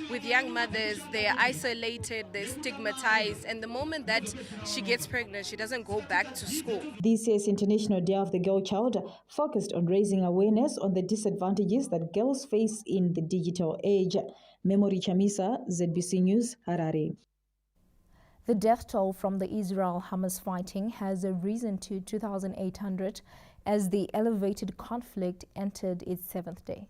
with young mothers, they're isolated, they're stigmatized, and the moment that she gets pregnant, she doesn't go back to school. This year's International Day of the Girl Child focused on raising awareness on the disadvantages that girls face in the digital age. Memory Chamisa, ZBC News, Harare. The death toll from the Israel-Hamas fighting has risen to 2,800 as the elevated conflict entered its seventh day.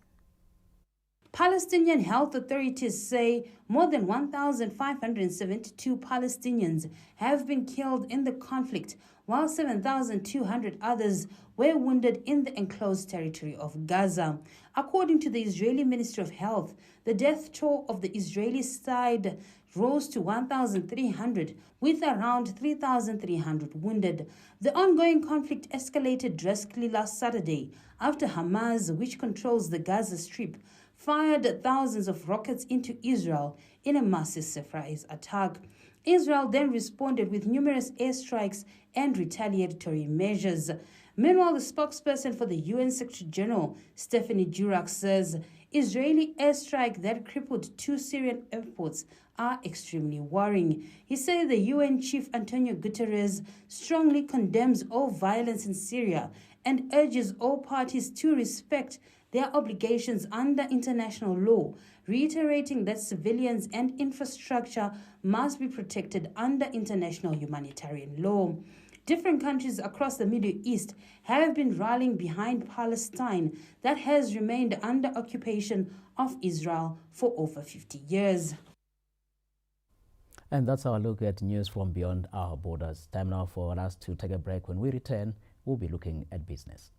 Palestinian health authorities say more than 1,572 Palestinians have been killed in the conflict, while 7,200 others were wounded in the enclosed territory of Gaza. According to the Israeli Ministry of Health, the death toll of the Israeli side rose to 1,300, with around 3,300 wounded. The ongoing conflict escalated drastically last Saturday after Hamas, which controls the Gaza Strip, fired thousands of rockets into Israel in a massive surprise attack. Israel then responded with numerous airstrikes and retaliatory measures. Meanwhile, the spokesperson for the UN Secretary General, Stephanie Durak, says Israeli airstrike that crippled 2 Syrian airports are extremely worrying. He said the UN Chief Antonio Guterres strongly condemns all violence in Syria and urges all parties to respect their obligations under international law, reiterating that civilians and infrastructure must be protected under international humanitarian law. Different countries across the Middle East have been rallying behind Palestine that has remained under occupation of Israel for over 50 years. And that's our look at news from beyond our borders. Time now for us to take a break. When we return, we'll be looking at business.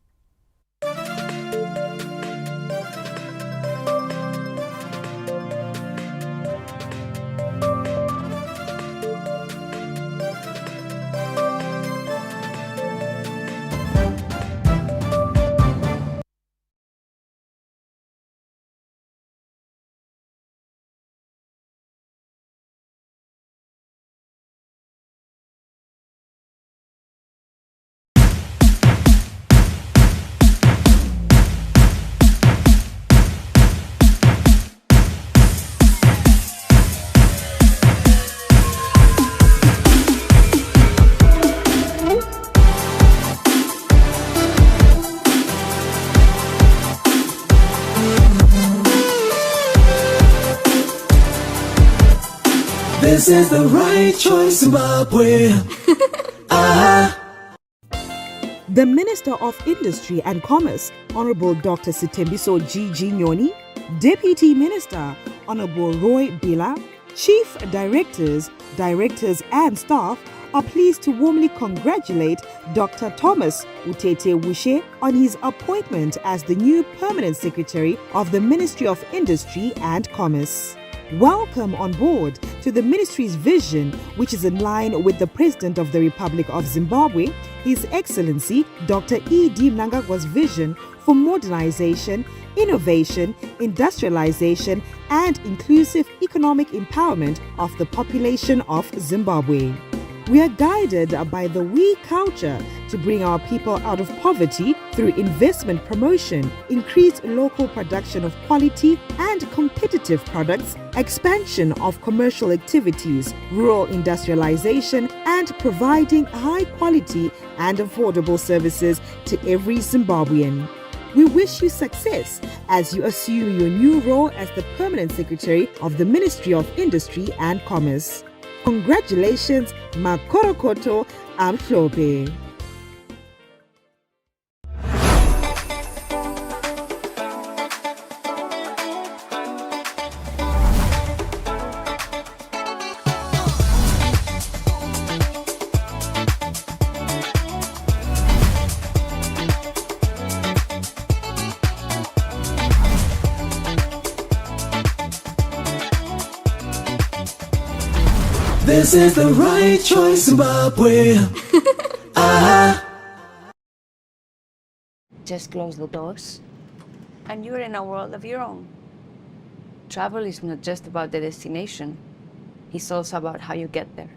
This is the right choice, Zimbabwe. The Minister of Industry and Commerce, Honorable Dr. Sitembiso G. Nyoni, Deputy Minister, Honorable Roy Bila, Chief Directors and staff are pleased to warmly congratulate Dr. Thomas Utete Wushe on his appointment as the new Permanent Secretary of the Ministry of Industry and Commerce. Welcome on board to the Ministry's vision, which is in line with the President of the Republic of Zimbabwe, His Excellency Dr. E.D. Mnangagwa's vision for modernization, innovation, industrialization, and inclusive economic empowerment of the population of Zimbabwe. We are guided by the we culture to bring our people out of poverty through investment promotion, increased local production of quality and competitive products, expansion of commercial activities, rural industrialization, and providing high quality and affordable services to every Zimbabwean. We wish you success as you assume your new role as the Permanent Secretary of the Ministry of Industry and Commerce. Congratulations, Makorokoto Amhlope. This is the right choice, Zimbabwe. Just close the doors, and you're in a world of your own. Travel is not just about the destination, it's also about how you get there.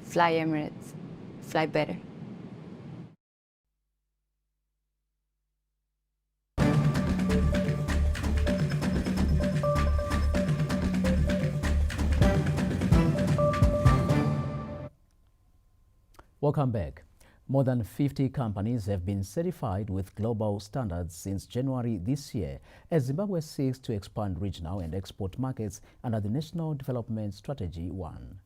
Fly Emirates, fly better. Welcome back. More than 50 companies have been certified with global standards since January this year as Zimbabwe seeks to expand regional and export markets under the National Development Strategy 1.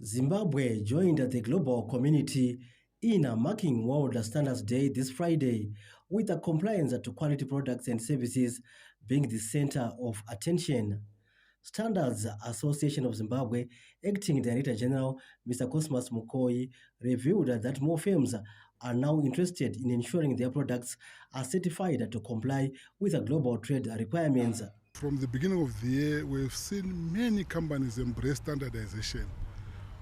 Zimbabwe joined the global community in marking World Standards Day this Friday, with a compliance to quality products and services being the center of attention. Standards Association of Zimbabwe Acting Director General Mr. Cosmas Mukoi revealed that more firms are now interested in ensuring their products are certified to comply with the global trade requirements. From the beginning of the year, we've seen many companies embrace standardization.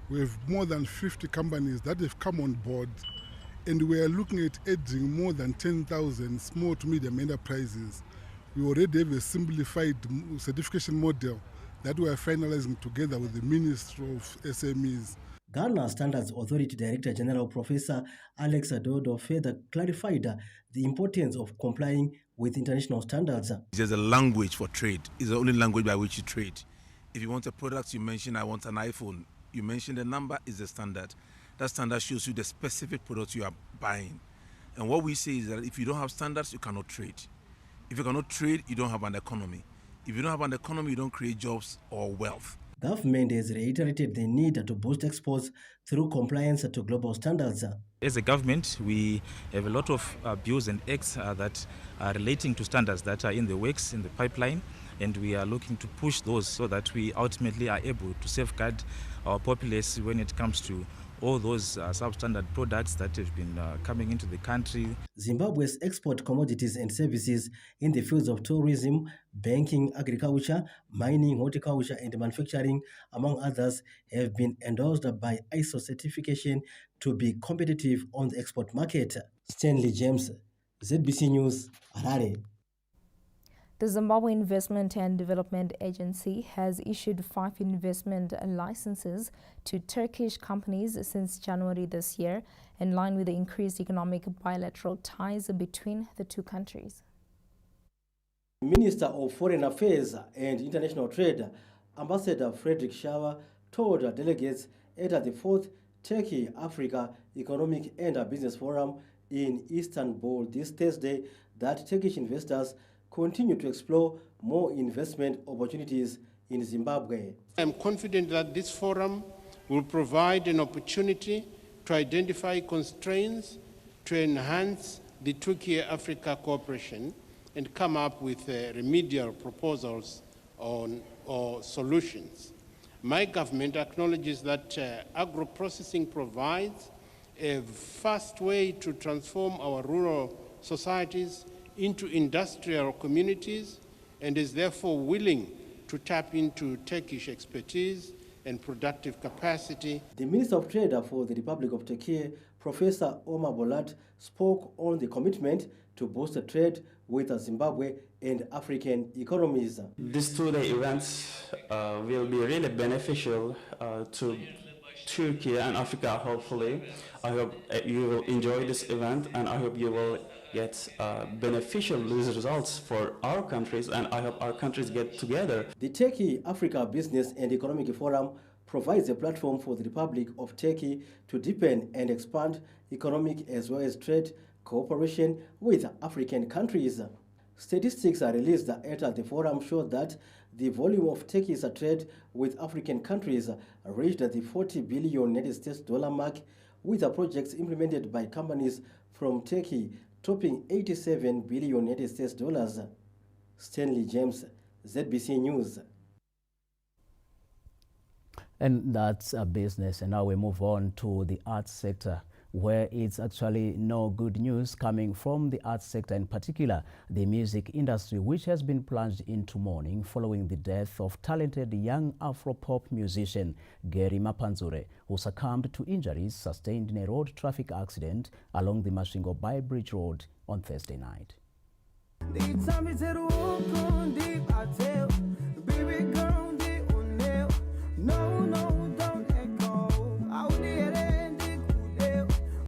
We have more than 50 companies that have come on board, and we are looking at adding more than 10,000 small to medium enterprises. We already have a simplified certification model that we are finalizing together with the Ministry of SMEs. Ghana Standards Authority Director General Professor Alex Adodo further clarified the importance of complying with international standards. There's a language for trade. It's the only language by which you trade. If you want a product, you mention, I want an iPhone. You mention the number is the standard. That standard shows you the specific product you are buying. And what we say is that if you don't have standards, you cannot trade. If you cannot trade, you don't have an economy. If you don't have an economy, you don't create jobs or wealth. Government has reiterated the need to boost exports through compliance to global standards. As a government, we have a lot of bills and acts that are relating to standards that are in the works, in the pipeline, and we are looking to push those so that we ultimately are able to safeguard our populace when it comes to all those substandard products that have been coming into the country. Zimbabwe's export commodities and services in the fields of tourism, banking, agriculture, mining, horticulture, and manufacturing, among others, have been endorsed by ISO certification to be competitive on the export market. Stanley James, ZBC News, Harare. The Zimbabwe Investment and Development Agency has issued 5 investment licenses to Turkish companies since January this year, in line with the increased economic bilateral ties between the two countries. Minister of Foreign Affairs and International Trade, Ambassador Frederick Shawa, told delegates at the 4th Turkey-Africa Economic and Business Forum in Istanbul this Thursday that Turkish investors continue to explore more investment opportunities in Zimbabwe. I am confident that this forum will provide an opportunity to identify constraints to enhance the Turkey-Africa cooperation and come up with remedial proposals or solutions. My government acknowledges that agro-processing provides a fast way to transform our rural societies into industrial communities and is therefore willing to tap into Turkish expertise and productive capacity. The Minister of Trade for the Republic of Turkey, Professor Omar Bolat, spoke on the commitment to boost trade with Zimbabwe and African economies. These two-day events will be really beneficial to Turkey and Africa, hopefully. I hope you will enjoy this event, and I hope you will get beneficial results for our countries, and I hope our countries get together. The Turkey-Africa Business and Economic Forum provides a platform for the Republic of Turkey to deepen and expand economic as well as trade cooperation with African countries. Statistics are released at the forum show that the volume of Turkey's trade with African countries reached the $40 billion US mark, with the projects implemented by companies from Turkey topping $87 billion US. Stanley James, ZBC News. And that's a business. And now we move on to the arts sector, where it's actually no good news coming from the arts sector, in particular the music industry, which has been plunged into mourning following the death of talented young Afro-pop musician Gary Mapanzure, who succumbed to injuries sustained in a road traffic accident along the Masvingo Bay Bridge Road on Thursday night.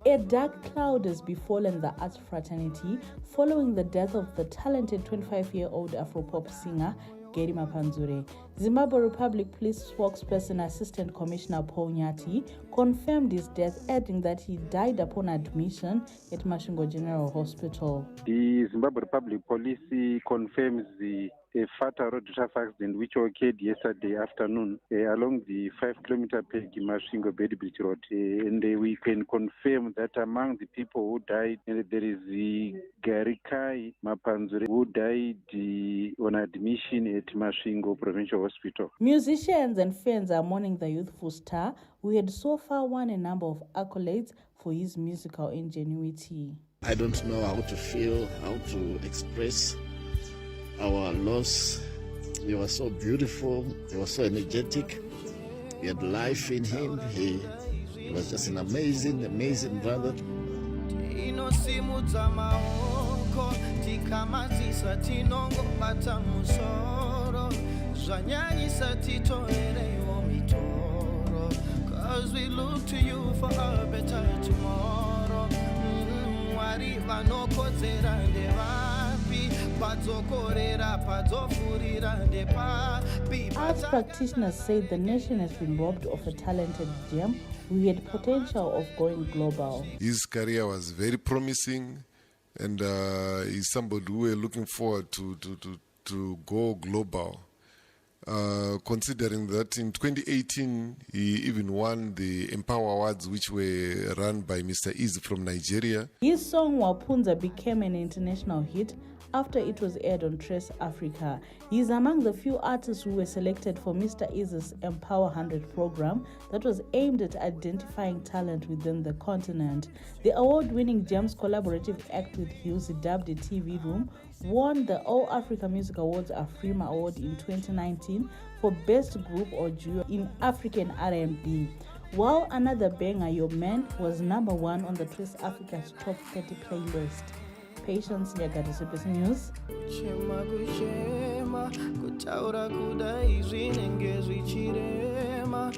A dark cloud has befallen the arts fraternity following the death of the talented 25-year-old Afro-pop singer Gary Mapanzure. Zimbabwe Republic Police spokesperson Assistant Commissioner Paul Nyati confirmed his death, adding that he died upon admission at Masvingo General Hospital. The Zimbabwe Republic Police confirms a fatal road traffic accident which occurred yesterday afternoon along the 5-kilometer peg Masvingo Bay Bridge Road. And we can confirm that among the people who died, there is Gary Mapanzure, who died on admission at Masvingo Provincial Hospital. Musicians and fans are mourning the youthful star who had so far won a number of accolades for his musical ingenuity. I don't know how to feel, how to express our loss. He was so beautiful, he was so energetic, he had life in him, he was just an amazing brother. Cause we look to you for a better tomorrow. Arts practitioners say the nation has been robbed of a talented gem who had potential of going global. His career was very promising, and he's somebody who we're looking forward to go global. considering that in 2018 he even won the Empower Awards, which were run by Mr. Easy from Nigeria. His song Wapunza became an international hit after it was aired on Trace Africa. He is among the few artists who were selected for Mr. Easy's Empower 100 program that was aimed at identifying talent within the continent. The award-winning Gems collaborative act with Hughes, dubbed a TV Room, won the All Africa Music Awards Afrima Award in 2019 for Best Group or Duo in African R&B. While another banger, Your Man, was #1 on the Trace Africa's Top 30 playlist. Patience Nyagati, CBS News. Kutaura kudai zvinenge zvichirema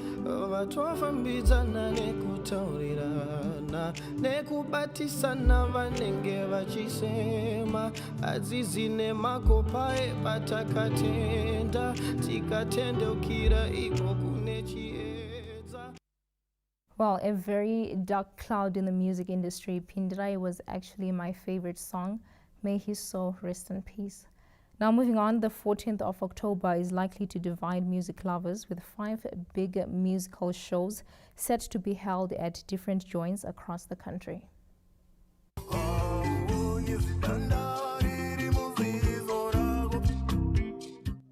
vatofambidzana nekutaurirana nekubatisana vanenge vachisema adzizi nemakopa epatakatenda tikatendeukira iko kune chiedza. Well, a very dark cloud in the music industry, Bindura was actually my favorite song. May his soul rest in peace. Now moving on, the 14th of October is likely to divide music lovers with 5 big musical shows set to be held at different joints across the country.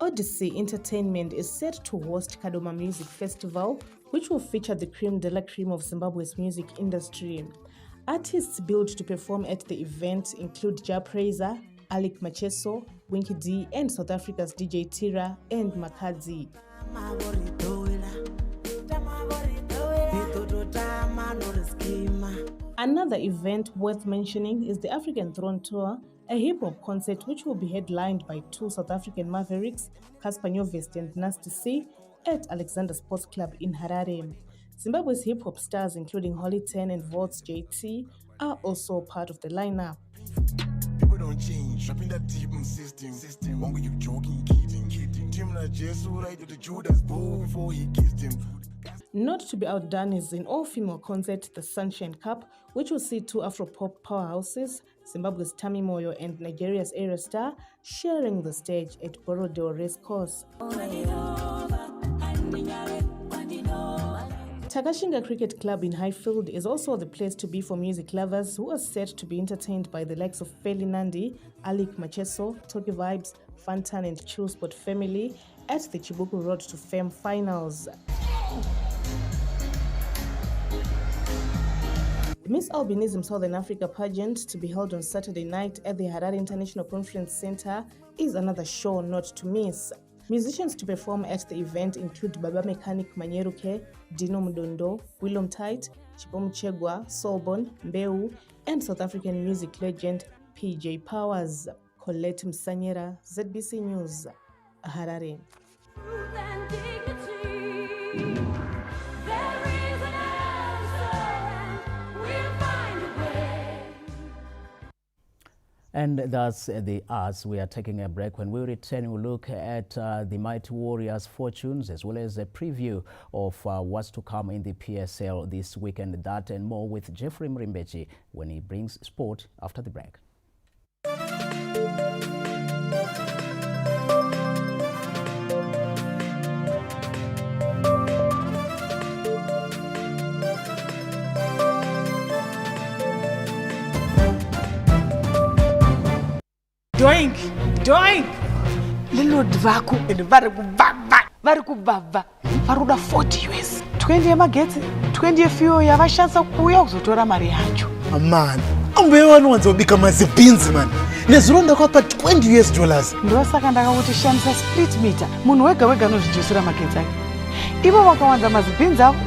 Odyssey Entertainment is set to host Kadoma Music Festival, which will feature the creme de la creme of Zimbabwe's music industry. Artists billed to perform at the event include Ja Praiser, Alec Macheso, Winky D, and South Africa's DJ Tira and Makadzi. Another event worth mentioning is the African Throne Tour, a hip-hop concert which will be headlined by 2 South African mavericks, Casper Nyovest and Nasty C, at Alexander Sports Club in Harare. Zimbabwe's hip-hop stars including Holly 10 and Volts JT are also part of the lineup. People don't change, trapping that deep system. Won't you joking, kidding. Tim like Jesus, right to the Judas before he kissed him. Not to be outdone is an all-female concert, the Sunshine Cup, which will see 2 Afro-pop powerhouses, Zimbabwe's Tammy Moyo and Nigeria's Aerial Star, sharing the stage at Borodale Racecourse. Takashinga Cricket Club in Highfield is also the place to be for music lovers who are set to be entertained by the likes of Feli Nandi, Alec Macheso, Toki Vibes, Fantan and Chill Sport Family at the Chibuku Road to Fame Finals. Miss Albinism Southern Africa pageant, to be held on Saturday night at the Harare International Conference Center, is another show not to miss. Musicians to perform at the event include Baba Mechanic Manyeruke, Dino Mudondo, Willem Tite, Chipom Chegwa, Solbon, Mbeu, and South African music legend PJ Powers. Colette Msanyera, ZBC News, Harare. And that's the arts. We are taking a break. When we return, we'll look at the Mighty Warriors' fortunes as well as a preview of what's to come in the PSL this weekend. That and more with Jeffrey Mrimbechi when he brings sport after the break. Doink, doink. Lilo dvaku vari kubvabva varuda 40 US 20 yemagetsi 20 yefuel yavashandisa kuuya kuzotora mari yacho. Man, ambuye anowanzobika mazibhinzi man. Nezuro ndakwapa $20 ndosaka ndakakuti shandisa split meter munhu wega wega anozvidzosera magetsi ake. Ivo vakawanza mazibhinzi avo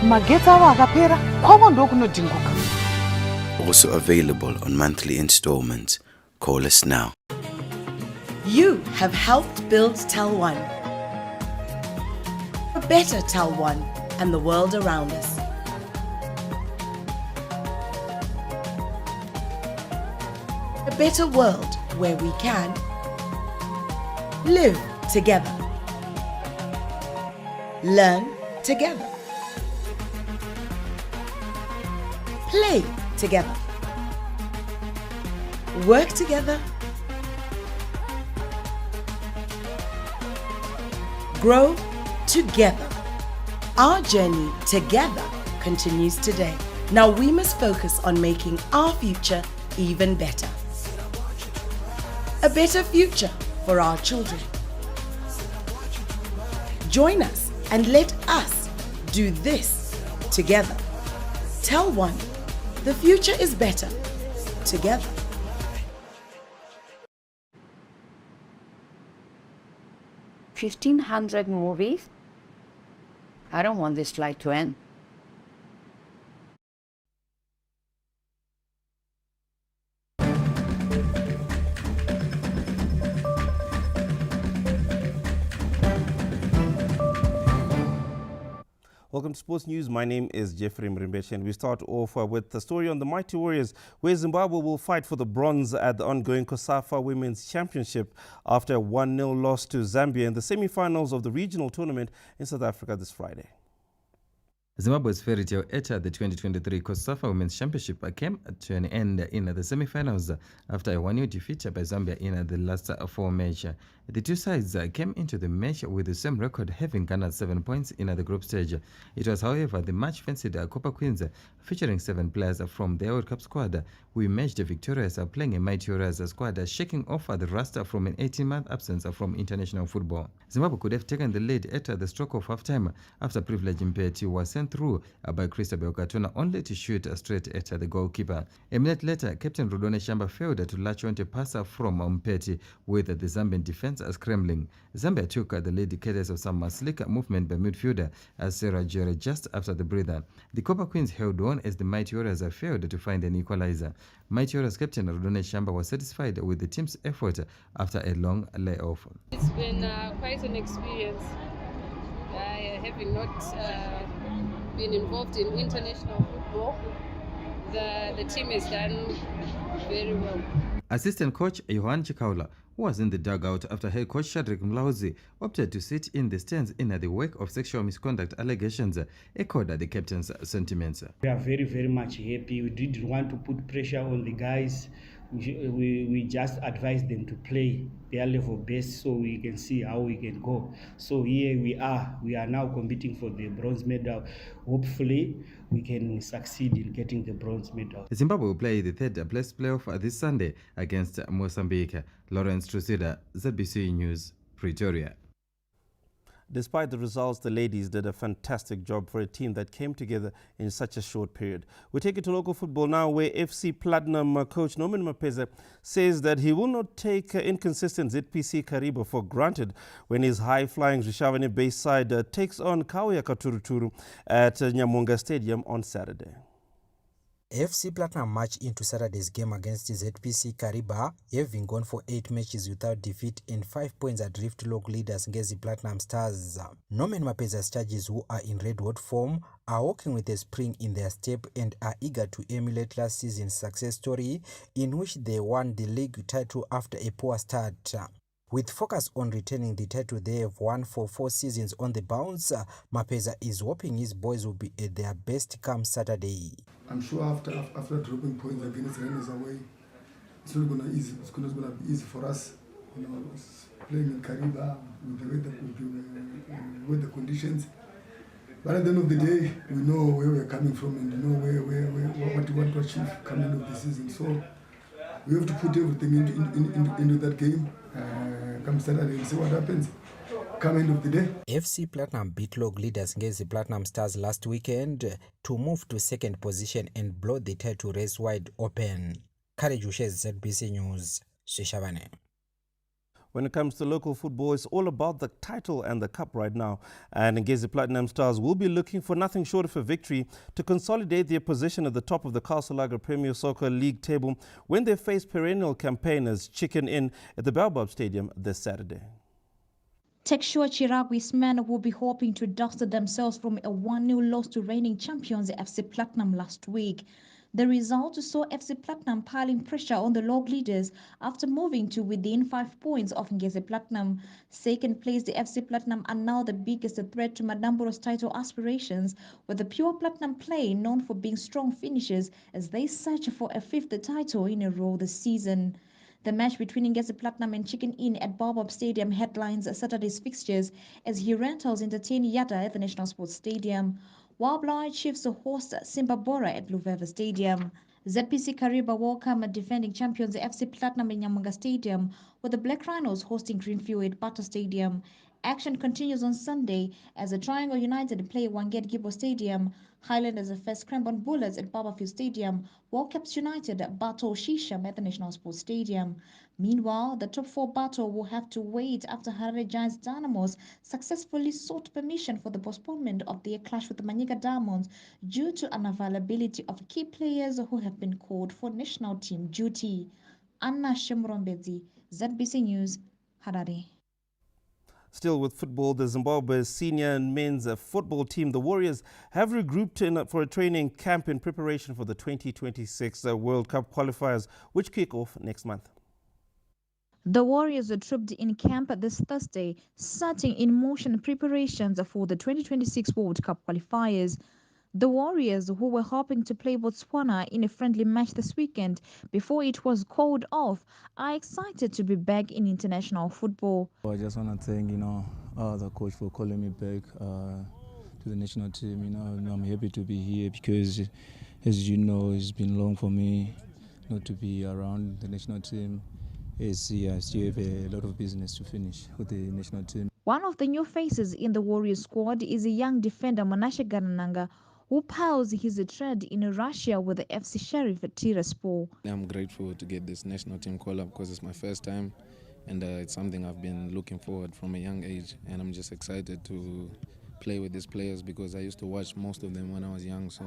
magetsi avo akapera kwavo ndokunodhinguka. Also available on monthly installments. Call us now. You have helped build Tel1, a better Tel1 and the world around us. A better world where we can live together, learn together, play together, work together, grow together. Our journey together continues today. Now we must focus on making our future even better. A better future for our children. Join us and let us do this together. Tell one, the future is better together. $1,500 movies? I don't want this flight to end. Welcome to Sports News. My name is Jeffrey Mrimbesh, and we start off with the story on the Mighty Warriors, where Zimbabwe will fight for the bronze at the ongoing COSAFA Women's Championship after a 1-0 loss to Zambia in the semi-finals of the regional tournament in South Africa this Friday. Zimbabwe's fairy tale at the 2023 COSAFA Women's Championship came to an end in the semi-finals after a 1-0 defeat by Zambia in the last 4 matches. The two sides came into the match with the same record, having garnered 7 points in the group stage. It was, however, the match-fancied Copper Queens, featuring 7 players from their World Cup squad, who emerged victorious, playing a Mighty Warriors squad, shaking off the rust from an 18-month absence from international football. Zimbabwe could have taken the lead at the stroke of half-time after Privilege Mpeti was sent through by Christabel Katona, only to shoot straight at the goalkeeper. A minute later, Captain Rudone Shamba failed to latch onto a pass from Mpeti, with the Zambian defense scrambling. Zambia took the lead courtesy of some slick movement by midfielder Sarah Jere just after the breather. The Copper Queens held on as the Mighty Warriors failed to find an equalizer. Mighty Warriors captain Rudone Shamba was satisfied with the team's effort after a long layoff. It's been quite an experience. Having not been involved in international football, the team has done very well. Assistant coach Johan Chikaula, who was in the dugout after head coach Shadrack Mlauzi opted to sit in the stands in the wake of sexual misconduct allegations, echoed the captain's sentiments. We are very, very much happy. We didn't want to put pressure on the guys. We just advised them to play their level best so we can see how we can go. So here we are. We are now competing for the bronze medal. Hopefully, we can succeed in getting the bronze medal. Zimbabwe will play the third place playoff this Sunday against Mozambique. Lawrence Trusida, ZBC News, Pretoria. Despite the results, the ladies did a fantastic job for a team that came together in such a short period. We take it to local football now, where FC Platinum coach Norman Mapeza says that he will not take inconsistent ZPC Kariba for granted when his high-flying Rishavane-based side takes on Kauya Katuruturu at Nyamonga Stadium on Saturday. FC Platinum march into Saturday's game against ZPC Kariba, having gone for 8 matches without defeat and 5 points adrift log leaders Ngezi Platinum Stars. Norman Mapeza's charges, who are in red-hot form, are walking with a spring in their step and are eager to emulate last season's success story, in which they won the league title after a poor start. With focus on retaining the title they have won for 4 seasons on the bounce, Mapeza is hoping his boys will be at their best come Saturday. I'm sure after dropping points against Rangers away, it's not gonna easy. It's not gonna be easy for us. You know, playing in Kariba with the weather conditions. But at the end of the day, we know where we're coming from and we know what we want to achieve coming into the season. So we have to put everything into that game. Come Saturday and see what happens come end of the day. FC Platinum beat log leaders Ngezi Platinum Stars last weekend to move to second position and blow the title race wide open. Courage Ushes, ZBC News, Shishavane. When it comes to local football, it's all about the title and the cup right now. And Ngezi Platinum Stars will be looking for nothing short of a victory to consolidate their position at the top of the Castle Premier Soccer League table when they face perennial campaigners Chicken Inn at the Baobab Stadium this Saturday. Texua Chiragwi's men will be hoping to dust themselves from a 1-0 loss to reigning champions FC Platinum last week. The result saw FC Platinum piling pressure on the log leaders after moving to within 5 points of Ngezi Platinum. Second place, the FC Platinum are now the biggest threat to Madamboro's title aspirations, with the Pure Platinum play known for being strong finishers as they search for a 5th title in a row this season. The match between Ngezi Platinum and Chicken Inn at Baobab Stadium headlines Saturday's fixtures as Rentals entertain Yata at the National Sports Stadium, while Blair Chiefs host Simba Bora at Luveve Stadium. ZPC Kariba welcome defending champions FC Platinum in Nyamanga Stadium, with the Black Rhinos hosting Greenfield at Bata Stadium. Action continues on Sunday as the Triangle United play Wanget Gibo Stadium. Highlanders first Cranbourne Bullets at Barberfield Stadium, while Caps United battle Shisham at the National Sports Stadium. Meanwhile, the top 4 battle will have to wait after Harare Giants Dynamos successfully sought permission for the postponement of their clash with the Maniga Diamonds due to unavailability of key players who have been called for national team duty. Anna Shemrombedzi, ZBC News, Harare. Still with football, the Zimbabwe senior and men's football team, the Warriors, have regrouped for a training camp in preparation for the 2026 World Cup qualifiers, which kick off next month. The Warriors are trooped in camp this Thursday, setting in motion preparations for the 2026 World Cup qualifiers. The Warriors, who were hoping to play Botswana in a friendly match this weekend before it was called off, are excited to be back in international football. I just want to thank, the coach for calling me back to the national team. I'm happy to be here because, as you know, it's been long for me not to be around the national team. I still have a lot of business to finish with the national team. One of the new faces in the Warriors squad is a young defender, Monashe Ganananga, who piles his trade in Russia with the FC Sheriff Tiraspol. I'm grateful to get this national team call-up because it's my first time, and it's something I've been looking forward from a young age, and I'm just excited to play with these players because I used to watch most of them when I was young, so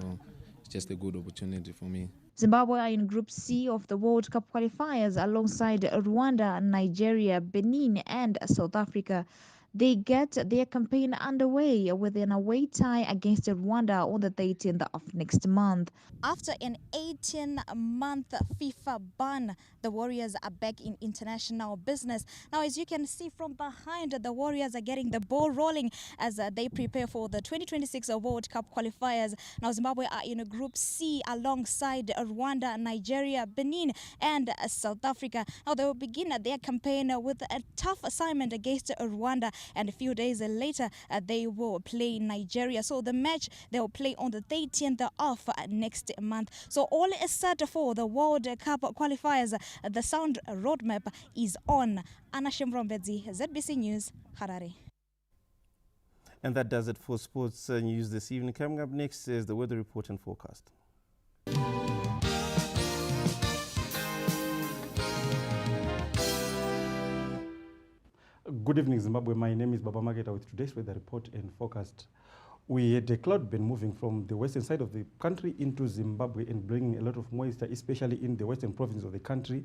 it's just a good opportunity for me. Zimbabwe are in Group C of the World Cup qualifiers alongside Rwanda, Nigeria, Benin and South Africa. They get their campaign underway with an away tie against Rwanda on the 13th of next month. After an 18-month FIFA ban, the Warriors are back in international business. Now, as you can see from behind, the Warriors are getting the ball rolling as they prepare for the 2026 World Cup qualifiers. Now, Zimbabwe are in Group C alongside Rwanda, Nigeria, Benin and South Africa. Now, they will begin their campaign with a tough assignment against Rwanda, and a few days later they will play Nigeria. So the match they will play on the 13th of next month. So all is set for the World Cup qualifiers. The sound roadmap is on. Anna Shemrombedzi, ZBC News, Harare. And that does it for sports news this evening. Coming up next is the weather report and forecast. Good evening, Zimbabwe. My name is Baba Mageta with today's weather report and forecast. We had a cloud band moving from the western side of the country into Zimbabwe and bringing a lot of moisture, especially in the western province of the country.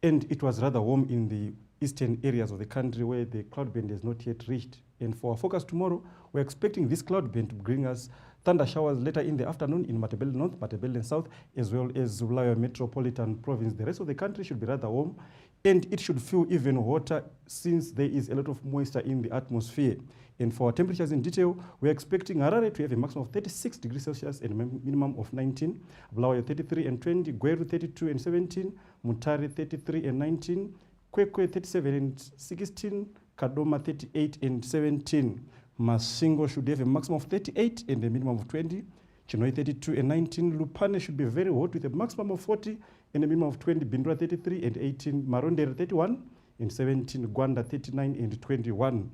And it was rather warm in the eastern areas of the country where the cloud band has not yet reached. And for our forecast tomorrow, we're expecting this cloud band to bring us thunder showers later in the afternoon in Matabele North, Matabele South, as well as Bulawayo Metropolitan Province. The rest of the country should be rather warm, and it should feel even hotter since there is a lot of moisture in the atmosphere. And for our temperatures in detail, we're expecting Harare to have a maximum of 36 degrees Celsius and a minimum of 19, Bulawayo 33 and 20, Gweru 32 and 17, Mutare 33 and 19, Kwekwe 37 and 16, Kadoma 38 and 17. Masingo should have a maximum of 38 and a minimum of 20. Chinoi 32 and 19. Lupane should be very hot with a maximum of 40 and a minimum of 20. Bindura 33 and 18. Marondere 31 and 17. Gwanda 39 and 21.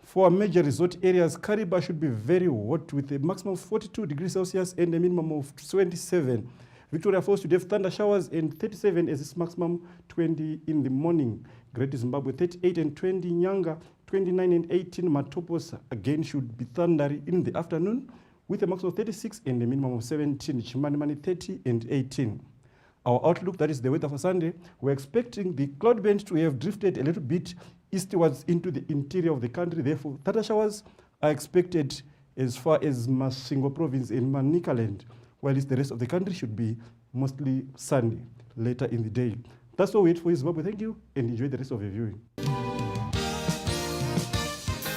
For our major resort areas, Kariba should be very hot with a maximum of 42 degrees Celsius and a minimum of 27. Victoria Falls should have thunder showers and 37 as its maximum, 20 in the morning. Great Zimbabwe 38 and 20. Nyanga 29 and 18. Matopos again should be thundery in the afternoon with a maximum of 36 and a minimum of 17. Chimanimani 30 and 18. Our outlook, that is the weather for Sunday, we're expecting the cloud band to have drifted a little bit eastwards into the interior of the country. Therefore, thunder showers are expected as far as Masingo province in Manicaland, while the rest of the country should be mostly sunny later in the day. That's all we wait for Zimbabwe. Thank you and enjoy the rest of your viewing.